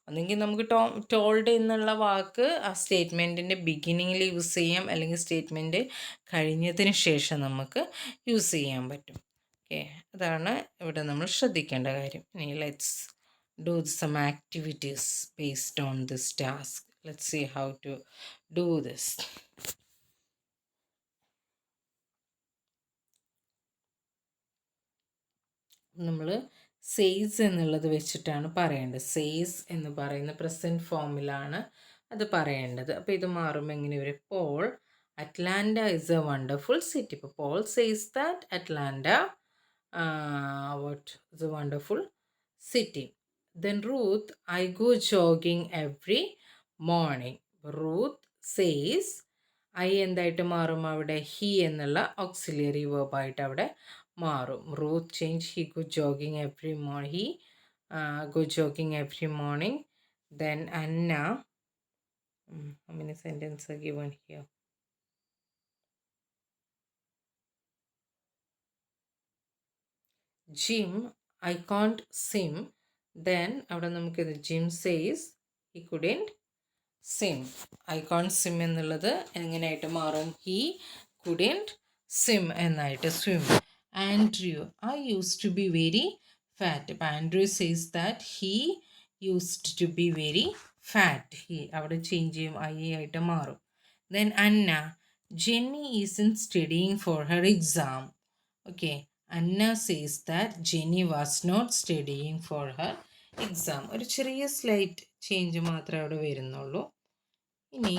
ഒന്നെങ്കിൽ നമുക്ക് told എന്നുള്ള വാക്ക് ആ സ്റ്റേറ്റ്മെൻറ്റിൻ്റെ ബിഗിനിങ്ങിൽ use ചെയ്യാം, അല്ലെങ്കിൽ statement കഴിഞ്ഞതിന് ശേഷം നമുക്ക് യൂസ് ചെയ്യാൻ പറ്റും. ഓക്കെ, അതാണ് ഇവിടെ നമ്മൾ ശ്രദ്ധിക്കേണ്ട കാര്യം. ഇനി let's do some activities based on this task. Let's see how to do this. നമ്മൾ സെയ്സ് എന്നുള്ളത് വെച്ചിട്ടാണ് പറയേണ്ടത്. സെയ്സ് എന്ന് പറയുന്ന പ്രസൻറ്റ് ഫോമിലാണ് അത് പറയേണ്ടത്. അപ്പോൾ ഇത് മാറുമ്പോൾ എങ്ങനെ വരും? Paul Atlanta is a wonderful city. ഇപ്പോൾ Paul says that Atlanta what is a wonderful city. Then Ruth, I go jogging every morning. Ruth says, I എന്തായിട്ട് മാറും അവിടെ? ഹി എന്നുള്ള ഓക്സിലറി വേർബായിട്ട് അവിടെ മാറും. Ruth change he go jogging every morning. He go jogging every morning. Then Anna, how many sentences are given here? Jim, I can't swim. Then അവിടെ നമുക്കിത് Jim says he couldn't swim. I can't swim എന്നുള്ളത് എങ്ങനെയായിട്ട് മാറും? He couldn't swim എന്നായിട്ട് swim. Andrew, I used to be very fat. അപ്പോൾ Andrew says that he used to be very fat. He അവിടെ change ചെയ്യും, I ആയിട്ട് മാറും. Then Anna, Jenny isn't studying for her exam. Okay, Anna says that Jenny was not studying for her exam. ഒരു ചെറിയ slight change മാത്രമേ അവിടെ വരുന്നുള്ളൂ. ഇനി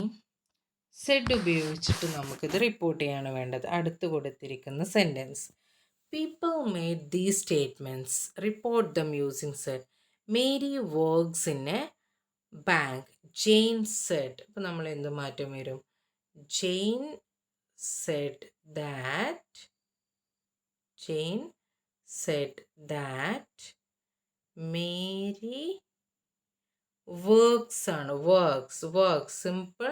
സെഡ് ഉപയോഗിച്ചിട്ട് നമുക്കിത് റിപ്പോർട്ട് ചെയ്യാണ് വേണ്ടത്. അടുത്ത് കൊടുത്തിരിക്കുന്ന sentence. People made these statements, report them using said. Mary works in a bank. Jane said. അപ്പോൾ നമ്മൾ എന്ത് മാറ്റം വരും? Jane said that. Jane said that Mary works ആണ്. works സിമ്പിൾ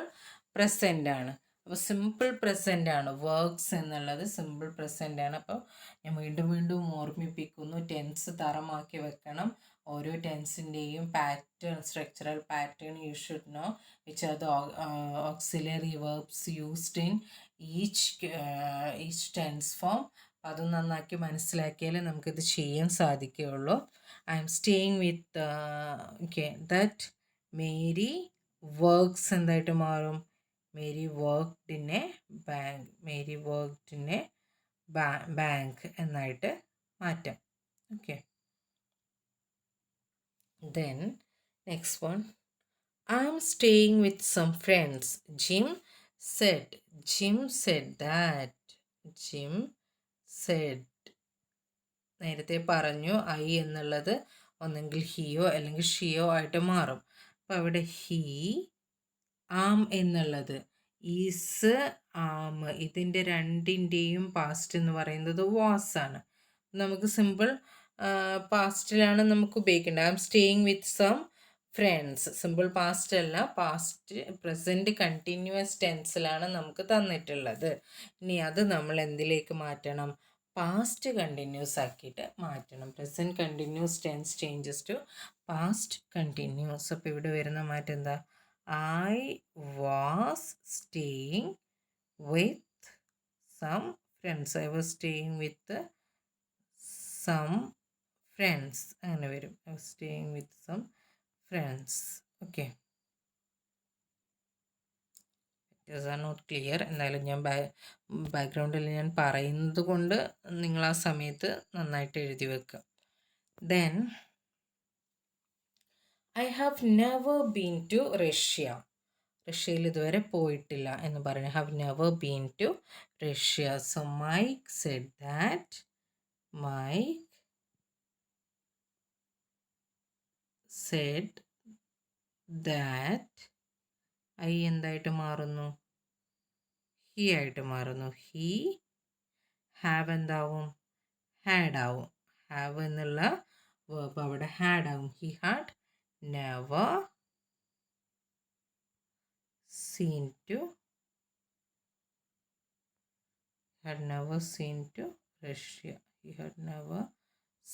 പ്രസൻ്റ് ആണ്. അപ്പോൾ സിമ്പിൾ പ്രസൻ്റ് ആണ്. വർക്ക്സ് എന്നുള്ളത് സിമ്പിൾ പ്രസൻ്റ് ആണ്. അപ്പോൾ ഞാൻ വീണ്ടും ഓർമ്മിപ്പിക്കുന്നു, ടെൻസ് തറമാക്കി വെക്കണം. ഓരോ ടെൻസിൻ്റെയും pattern, structural pattern you should know which are the auxiliary verbs used in each tense form. അത് നന്നാക്കി മനസ്സിലാക്കിയാലേ നമുക്കിത് ചെയ്യാൻ സാധിക്കുകയുള്ളൂ. I am staying with that Mary works എന്തായിട്ട് മാറും? Mary worked in a bank. Mary worked in a bank എന്നായിട്ട് മാറ്റാം. Okay, then next one. I am staying with some friends. Jim said. Jim said that. Jim said. നേരത്തെ പറഞ്ഞു I എന്നുള്ളത് ഒന്നെങ്കിൽ ഹിയോ അല്ലെങ്കിൽ ഷിയോ ആയിട്ട് മാറും. അപ്പോൾ അവിടെ ഹീ, ആം എന്നുള്ളത് ഈസ്, ആം, ഇതിൻ്റെ രണ്ടിൻ്റെയും പാസ്റ്റ് എന്ന് പറയുന്നത് വാസ് ആണ്. നമുക്ക് സിമ്പിൾ പാസ്റ്റിലാണ് നമുക്ക് ഉപയോഗിക്കേണ്ടത്. I am staying with some friends. Simple past അല്ല, പാസ്റ്റ് പ്രസൻറ്റ് കണ്ടിന്യൂസ് ടെൻസിലാണ് നമുക്ക് തന്നിട്ടുള്ളത്. ഇനി അത് നമ്മൾ എന്തിലേക്ക് മാറ്റണം? പാസ്റ്റ് കണ്ടിന്യൂസ് ആക്കിയിട്ട് മാറ്റണം. Present continuous tense changes to past continuous. അപ്പോൾ ഇവിടെ വരുന്ന മാറ്റം എന്താ? I was staying with some friends. I was staying with some friends. അങ്ങനെ വരും. I was staying with some friends. Okay. These are not clear. എന്നാലും ഞാൻ ബാക്ക്ഗ്രൗണ്ടിൽ ഞാൻ പറയുന്നത് കൊണ്ട് നിങ്ങൾ ആ സമയത്ത് നന്നായിട്ട് എഴുതി വെക്കുക. Then I have never been to Russia. റഷ്യയിൽ ഇതുവരെ പോയിട്ടില്ല എന്ന് പറയുന്നത്. Have never been to Russia. So Mike said that. Mike said that. I എന്തായിട്ട് മാറുന്നു? ഹി ആയിട്ട് മാറുന്നു. ഹി. ഹാവ് എന്താവും? ഹാഡ് ആവും. ഹാവ് എന്നുള്ള വേർബ് അവിടെ ഹാഡ് ആവും. He had never seen to Russia. He had never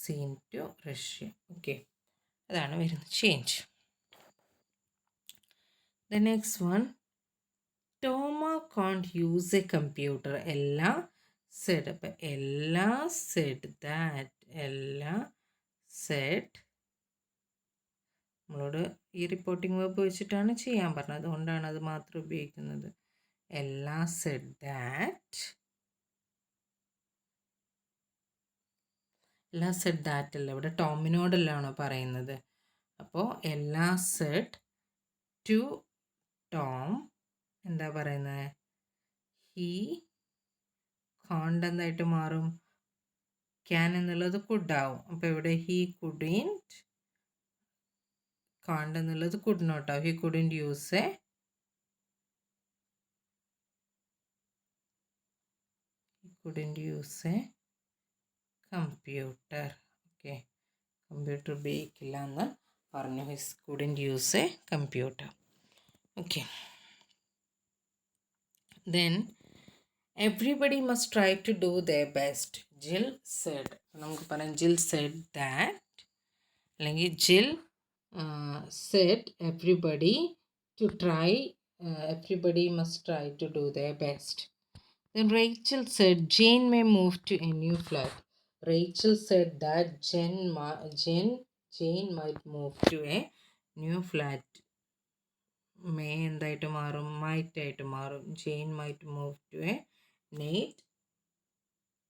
seen to Russia. Okay, അതാണ് വരുന്ന change. The next one. Toma can't use a computer. Ella said. അപ്പം Ella said that. Ella said. നമ്മളോട് ഈ reporting verb വെച്ചിട്ടാണ് ചെയ്യാൻ പറഞ്ഞത്, അതുകൊണ്ടാണ് അത് മാത്രം ഉപയോഗിക്കുന്നത്. Ella said that എല്ലാം സെഡ് ദാറ്റ് അല്ല, ഇവിടെ ടോമിനോടല്ലാണോ പറയുന്നത്. അപ്പോൾ എല്ലാം സെഡ് ടു ടോം എന്താ പറയുന്നത്, ഹീ കാണ്ട് എന്തായിട്ട് മാറും, ക്യാൻ എന്നുള്ളത് കുഡാവും. അപ്പോൾ ഇവിടെ ഹീ കുഡിൻറ്റ്, കാണ്ട് എന്നുള്ളത് കുഡ് നോട്ട് ആവും. He couldn't use a computer. Okay, computer ഉപയോഗിക്കില്ല എന്ന് പറഞ്ഞു. His couldn't use a computer. Okay, then everybody must try to do their best. Jill said, നമുക്ക് പറയാം ജിൽ സെഡ് ദാറ്റ്, അല്ലെങ്കിൽ Jill said everybody to try, everybody must try to do their best. Then Rachel said Jane may move to a new flat. Rachel said that Jane might move to a new flat. May എന്തായിട്ട് മാറും, might ആയിട്ട് മാറും. Jane might move to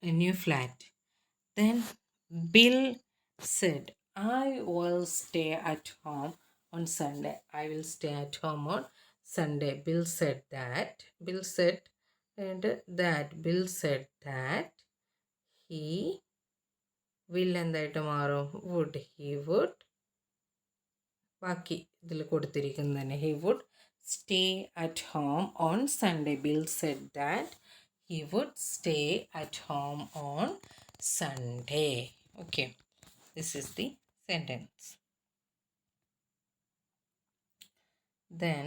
a new flat. Then Bill said, I will stay at home on Sunday. I will stay at home on Sunday. Bill said that. Bill said he will എന്തായിട്ട് മാറും, would. He would, ബാക്കി ഇതിൽ കൊടുത്തിരിക്കുന്നത് തന്നെ, he would stay at home on Sunday. Bill said that he would stay at home on Sunday. Okay, this is the sentence. Then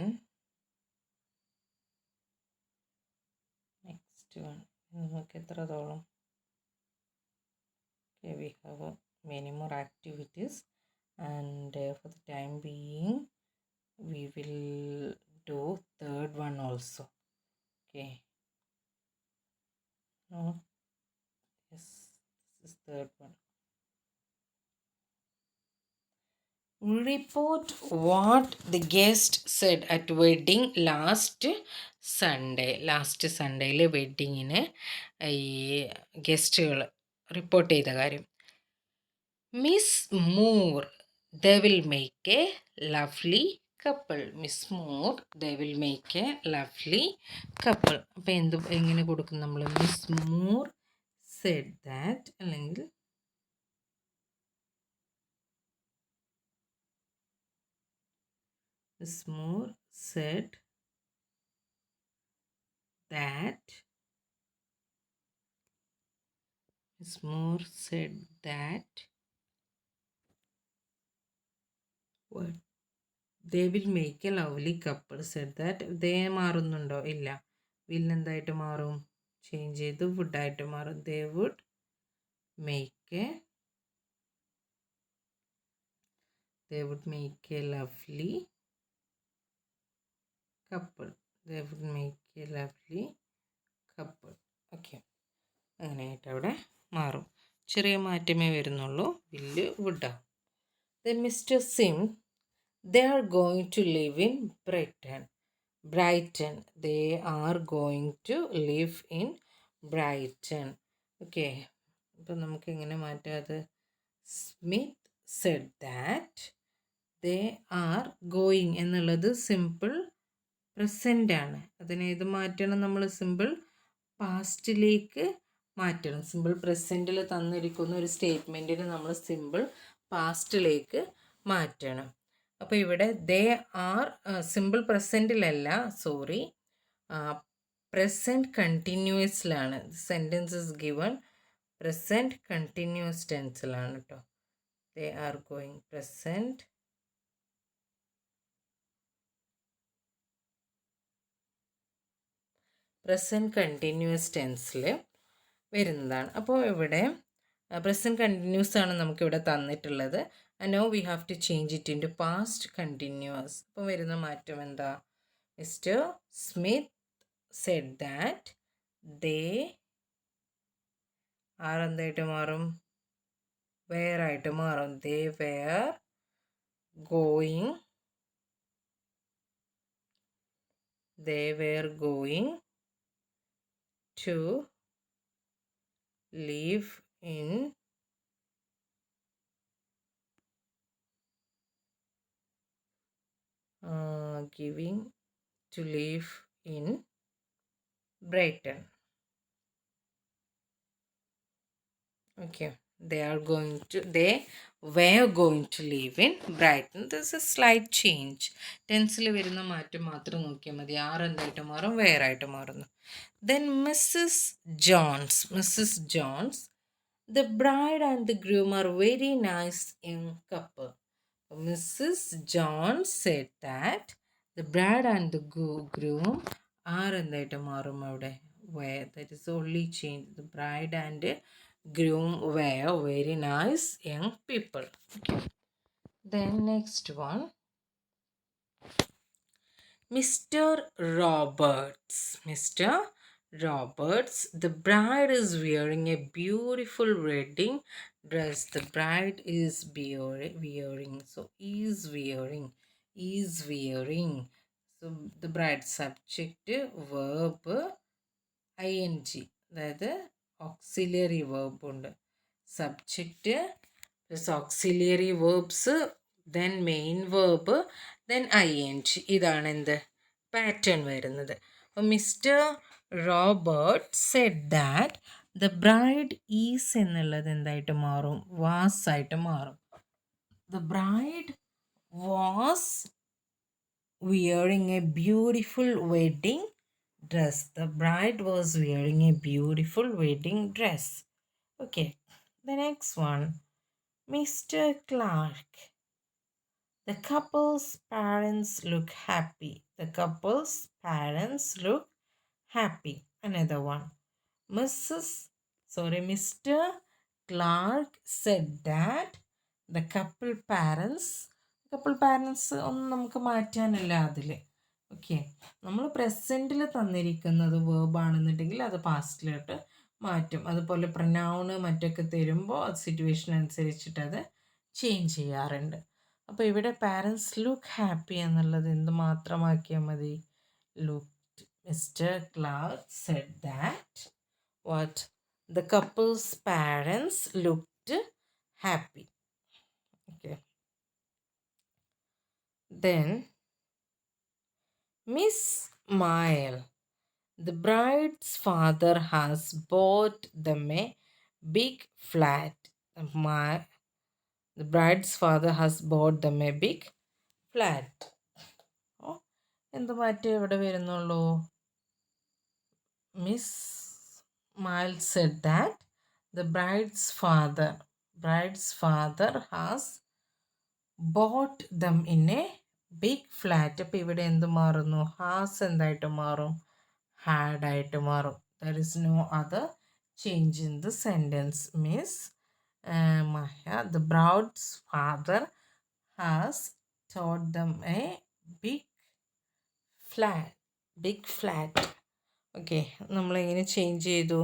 next one, നമുക്ക് എത്രത്തോളം, okay, we have many more activities, and for the time being we will do third one also. Okay, no, yes, this is third one. Report what the guest said at wedding last Sunday. Last സൺഡേയിൽ വെഡ്ഡിങ്ങിന് ഈ ഗസ്റ്റുകൾ report ചെയ്ത കാര്യം. Miss Moore, they will make a lovely couple. Miss Moore, they will make a lovely couple. അപ്പോൾ എങ്ങനെ കൊടുക്കും നമ്മൾ, മിസ് മൂർ said that, അല്ലെങ്കിൽ Miss Moore said that. Miss Moore said that what? They will make a lovely couple. Said that. They മാറുന്നുണ്ടോ, ഇല്ല. will എന്തായിട്ട് മാറും, change ചെയ്ത് would ആയിട്ട് മാറും. They would make a lovely couple. They would make a lovely couple. Okay, അങ്ങനെയായിട്ട് അവിടെ മാറും. ചെറിയ മാറ്റമേ വരുന്നുള്ളൂ, വില്ല് വുഡാ. Then Mr. Sim, they are going to live in Brighton. They are going to live in Brighton. Okay, അപ്പോൾ നമുക്ക് എങ്ങനെ മാറ്റാം അത്. Smith said that they are going എന്നുള്ളത് സിമ്പിൾ പ്രസൻ്റ് ആണ്. അതിനെ ഇത് മാറ്റണം, നമ്മൾ സിമ്പിൾ പാസ്റ്റിലേക്ക് മാറ്റണം. സിമ്പിൾ പ്രസൻറ്റിൽ തന്നിരിക്കുന്ന ഒരു സ്റ്റേറ്റ്മെൻറ്റിന് നമ്മൾ സിമ്പിൾ പാസ്റ്റിലേക്ക് മാറ്റണം. അപ്പോൾ ഇവിടെ ദേ ആർ സിമ്പിൾ പ്രസൻറ്റിലല്ല, സോറി, പ്രസൻറ്റ് കണ്ടിന്യൂസിലാണ്. Sentence is given present continuous ടെൻസിലാണ് കേട്ടോ. They are going, present continuous ടെൻസിൽ വരുന്നതാണ്. അപ്പോൾ ഇവിടെ പ്രസൻറ്റ് കണ്ടിന്യൂസ് ആണ് നമുക്കിവിടെ തന്നിട്ടുള്ളത്. No we have to change it into past continuous. അപ്പോൾ വരുന്ന മാറ്റം എന്താ, Mr Smith said that they are എന്തായിട്ട് മാറും, വെയർ ആയിട്ട് മാറും. They were going, to live in giving to live in Brighton. Okay, they were going to live in Brighton. There's a slight change. ടെൻസിൽ വരുന്ന മാറ്റം മാത്രം നോക്കിയാൽ മതി. ആർ എന്തായിട്ട് മാറും, വേറെ ആയിട്ട് മാറുന്നു. Then Mrs. Jones, the bride and the groom are very nice young couple. Mrs. Jones said that the bride and the groom are എന്തായിട്ട് മാറും അവിടെ, where, that is only change. The bride and groom were very nice young people. Okay. Then next one, Mr. Roberts. The bride is wearing a beautiful wedding dress. The bride is wearing. So is wearing. So the bride subject verb ing. അതായത് auxiliary verb ഉണ്ട്. Subject plus auxiliary verbs, then main verb, then ing. ഇതാണ് എന്ത് pattern വരുന്നത്. അപ്പോൾ mister Robert said that the bride is എന്നുള്ളത് എന്തായിട്ട് മാറും, was ആയിട്ട് മാറും. The bride was wearing a beautiful wedding dress. The bride was wearing a beautiful wedding dress. Okay, the next one, Mr. Clark. The couple's parents look happy. Another one, Mr. Clark said that the couple parents ഒന്നും നമുക്ക് മാറ്റാനില്ല അതിൽ. Okay, നമ്മൾ പ്രസൻറ്റിൽ തന്നിരിക്കുന്നത് വേർബാണെന്നുണ്ടെങ്കിൽ അത് പാസ്റ്റിലോട്ട് മാറ്റും. അതുപോലെ പ്രനൗണ് മറ്റൊക്കെ തരുമ്പോൾ അത് സിറ്റുവേഷൻ അനുസരിച്ചിട്ട് അത് ചേഞ്ച് ചെയ്യാറുണ്ട്. അപ്പോൾ ഇവിടെ പാരൻസ് ലുക്ക് ഹാപ്പി എന്നുള്ളത് എന്ത് മാത്രമാക്കിയാൽ മതി, looked. Mister Clark said that what, the couple's parents looked happy. Okay. Then Miss Mile, the bride's father has bought them a big flat. The bride's father has bought them a big flat. എന്ത് മാറ്റം ഇവിടെ വരുന്നുള്ളൂ, miss Miles said that the bride's father has bought them in a big flat. അപ്പോൾ ഇവിടെ എന്ത് മാറുന്നു, has എന്തായിട്ട് മാറും, had ആയിട്ട് മാറും. There is no other change in the sentence. Miss Maya, the bride's father has taught them a big flat. Okay, നമ്മളെങ്ങനെ change ചെയ്തു,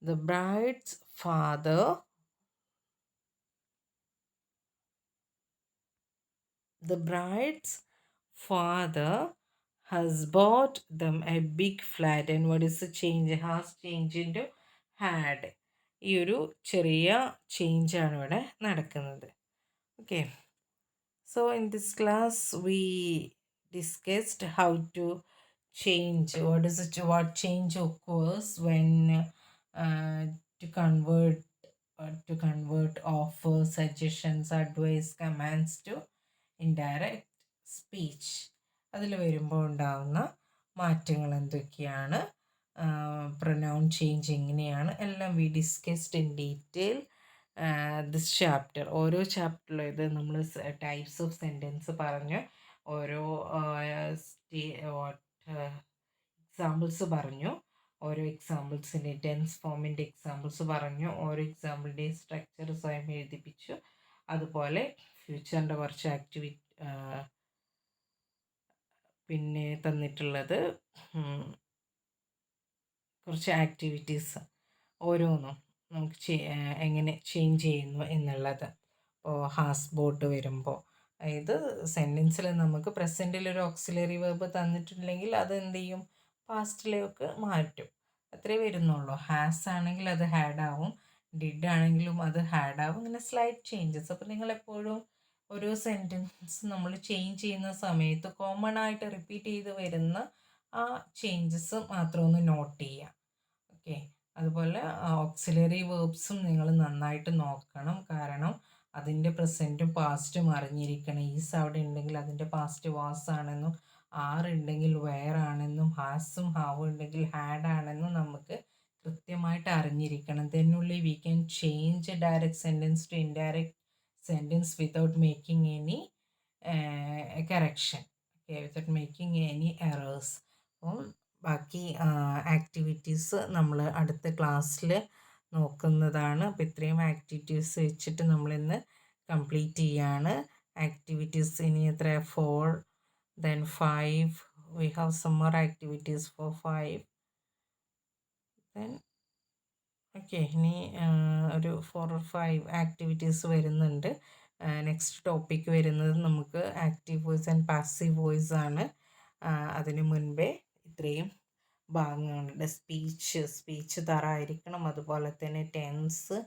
the bride's father has bought them a big flat. And what is the change? Has change into had. ഈ ഒരു ചെറിയ ചേഞ്ചാണ് ഇവിടെ നടക്കുന്നത്. Okay, so in this class we discussed how to change, what change occurs when to convert offers, suggestions, advice, commands to indirect speech. അതിൽ വരുമ്പോൾ ഉണ്ടാകുന്ന മാറ്റങ്ങൾ എന്തൊക്കെയാണ്, പ്രൊനൗൺ ചേഞ്ച് എങ്ങനെയാണ്, എല്ലാം V discussed in detail this chapter. ഓരോ ചാപ്റ്ററിലും ഇത് നമ്മൾ ടൈപ്സ് ഓഫ് സെൻറ്റൻസ് പറഞ്ഞ് ഓരോ എക്സാമ്പിൾസ് പറഞ്ഞു, ഓരോ എക്സാമ്പിൾസിൻ്റെ ടെൻസ് ഫോമിൻ്റെ എക്സാമ്പിൾസ് പറഞ്ഞു, ഓരോ എക്സാമ്പിളിൻ്റെ സ്ട്രക്ചർ സ്വയം എഴുതിപ്പിച്ചു. അതുപോലെ ഫ്യൂച്ചറിൻ്റെ കുറച്ച് പിന്നെ തന്നിട്ടുള്ളത് കുറച്ച് ആക്ടിവിറ്റീസ് ഓരോന്നും നമുക്ക് എങ്ങനെ ചേഞ്ച് ചെയ്യുന്നു എന്നുള്ളത്. ഇപ്പോൾ ഹാസ് ബോട്ട് വരുമ്പോൾ, അതായത് സെൻറ്റൻസിൽ നമുക്ക് പ്രസൻറ്റിൽ ഒരു ഓക്സിലറി വെർബ് തന്നിട്ടുണ്ടെങ്കിൽ അത് എന്ത് ചെയ്യും, പാസ്റ്റിലേക്ക് മാറ്റും. അത്രേ വരുന്നുള്ളൂ. ഹാസ് ആണെങ്കിൽ അത് ഹാഡ് ആവും, ഡിഡ് ആണെങ്കിലും അത് ഹാഡ് ആവും. ഇങ്ങനെ സ്ലൈറ്റ് ചേഞ്ചസ്. അപ്പോൾ നിങ്ങളെപ്പോഴും ഓരോ സെൻറ്റൻസ് നമ്മൾ ചേഞ്ച് ചെയ്യുന്ന സമയത്ത് കോമൺ ആയിട്ട് റിപ്പീറ്റ് ചെയ്ത് വരുന്ന ആ ചേഞ്ചസ് മാത്രം ഒന്ന് നോട്ട് ചെയ്യുക. ഓക്കെ, അതുപോലെ ഓക്സിലറി വേർബ്സും നിങ്ങൾ നന്നായിട്ട് നോക്കണം. കാരണം അതിൻ്റെ പ്രസൻറ്റും പാസ്റ്റും അറിഞ്ഞിരിക്കണം. ഈസ് അവിടെ ഉണ്ടെങ്കിൽ അതിൻ്റെ പാസ്റ്റ് വാസ് ആണെന്നും, ആർ ഉണ്ടെങ്കിൽ വെയർ ആണെന്നും, ഹാസും ഹാവ് ഉണ്ടെങ്കിൽ ഹാഡ് ആണെന്നും നമുക്ക് കൃത്യമായിട്ട് അറിഞ്ഞിരിക്കണം. then only we can change a direct sentence to indirect sentence without making any correction, okay, without making any errors. അപ്പം ബാക്കി ആക്ടിവിറ്റീസ് നമ്മൾ അടുത്ത ക്ലാസ്സിൽ നോക്കുന്നതാണ്. അപ്പോൾ ഇത്രയും ആക്ടിവിറ്റീസ് വെച്ചിട്ട് നമ്മളിന്ന് കംപ്ലീറ്റ് ചെയ്യാണ്. ആക്ടിവിറ്റീസ് ഇനി എത്ര 4, then 5, we have some more activities for 5, then okay, ഇനി ഒരു 4 or 5 ആക്ടിവിറ്റീസ് വരുന്നുണ്ട്. നെക്സ്റ്റ് ടോപ്പിക്ക് വരുന്നത് നമുക്ക് active voice and passive voice ആണ്. അതിന് മുൻപേ ഇത്രയും ഭാഗങ്ങളുടെ സ്പീച്ച് തറായിരിക്കണം. അതുപോലെ തന്നെ ടെൻസ്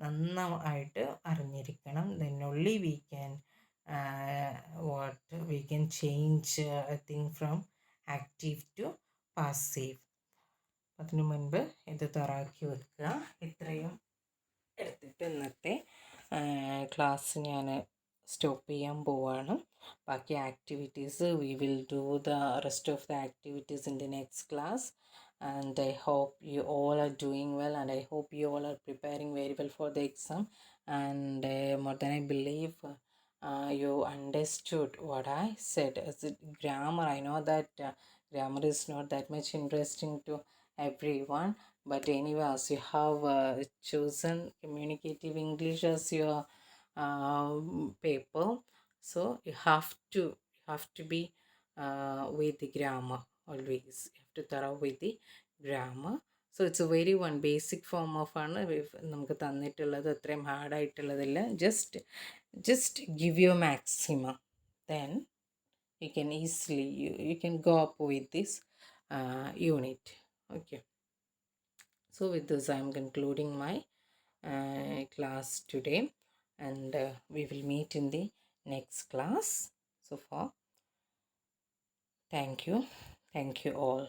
നന്നായിട്ട് അറിഞ്ഞിരിക്കണം. then only we can change a thing from active to passive. അതിനു മുൻപ് ഇത് തറാക്കി വെക്കുക. ഇത്രയും എടുത്തിട്ട് ഇന്നത്തെ ക്ലാസ് ഞാൻ സ്റ്റോപ്പ് ചെയ്യാൻ പോവാണ്. ബാക്കി activities we will do the rest of the activities in the next class. And I hope you all are doing well, and I hope you all are preparing very well for the exam. And more than I believe you understood what I said. As grammar, I know that grammar is not that much interesting to everyone, but anyway, as you have chosen communicative English as your paper, so you have to be with the grammar always. You have to thorough with the grammar. So it's a very one basic form of ആണ് നമുക്ക് തന്നിട്ടുള്ളത്. അത്രയും ഹാർഡായിട്ടുള്ളതല്ല. just give your maximum, then you can easily you can go up with this unit. Okay, so with this I am concluding my class today, and we will meet in the next class. So far, thank you all.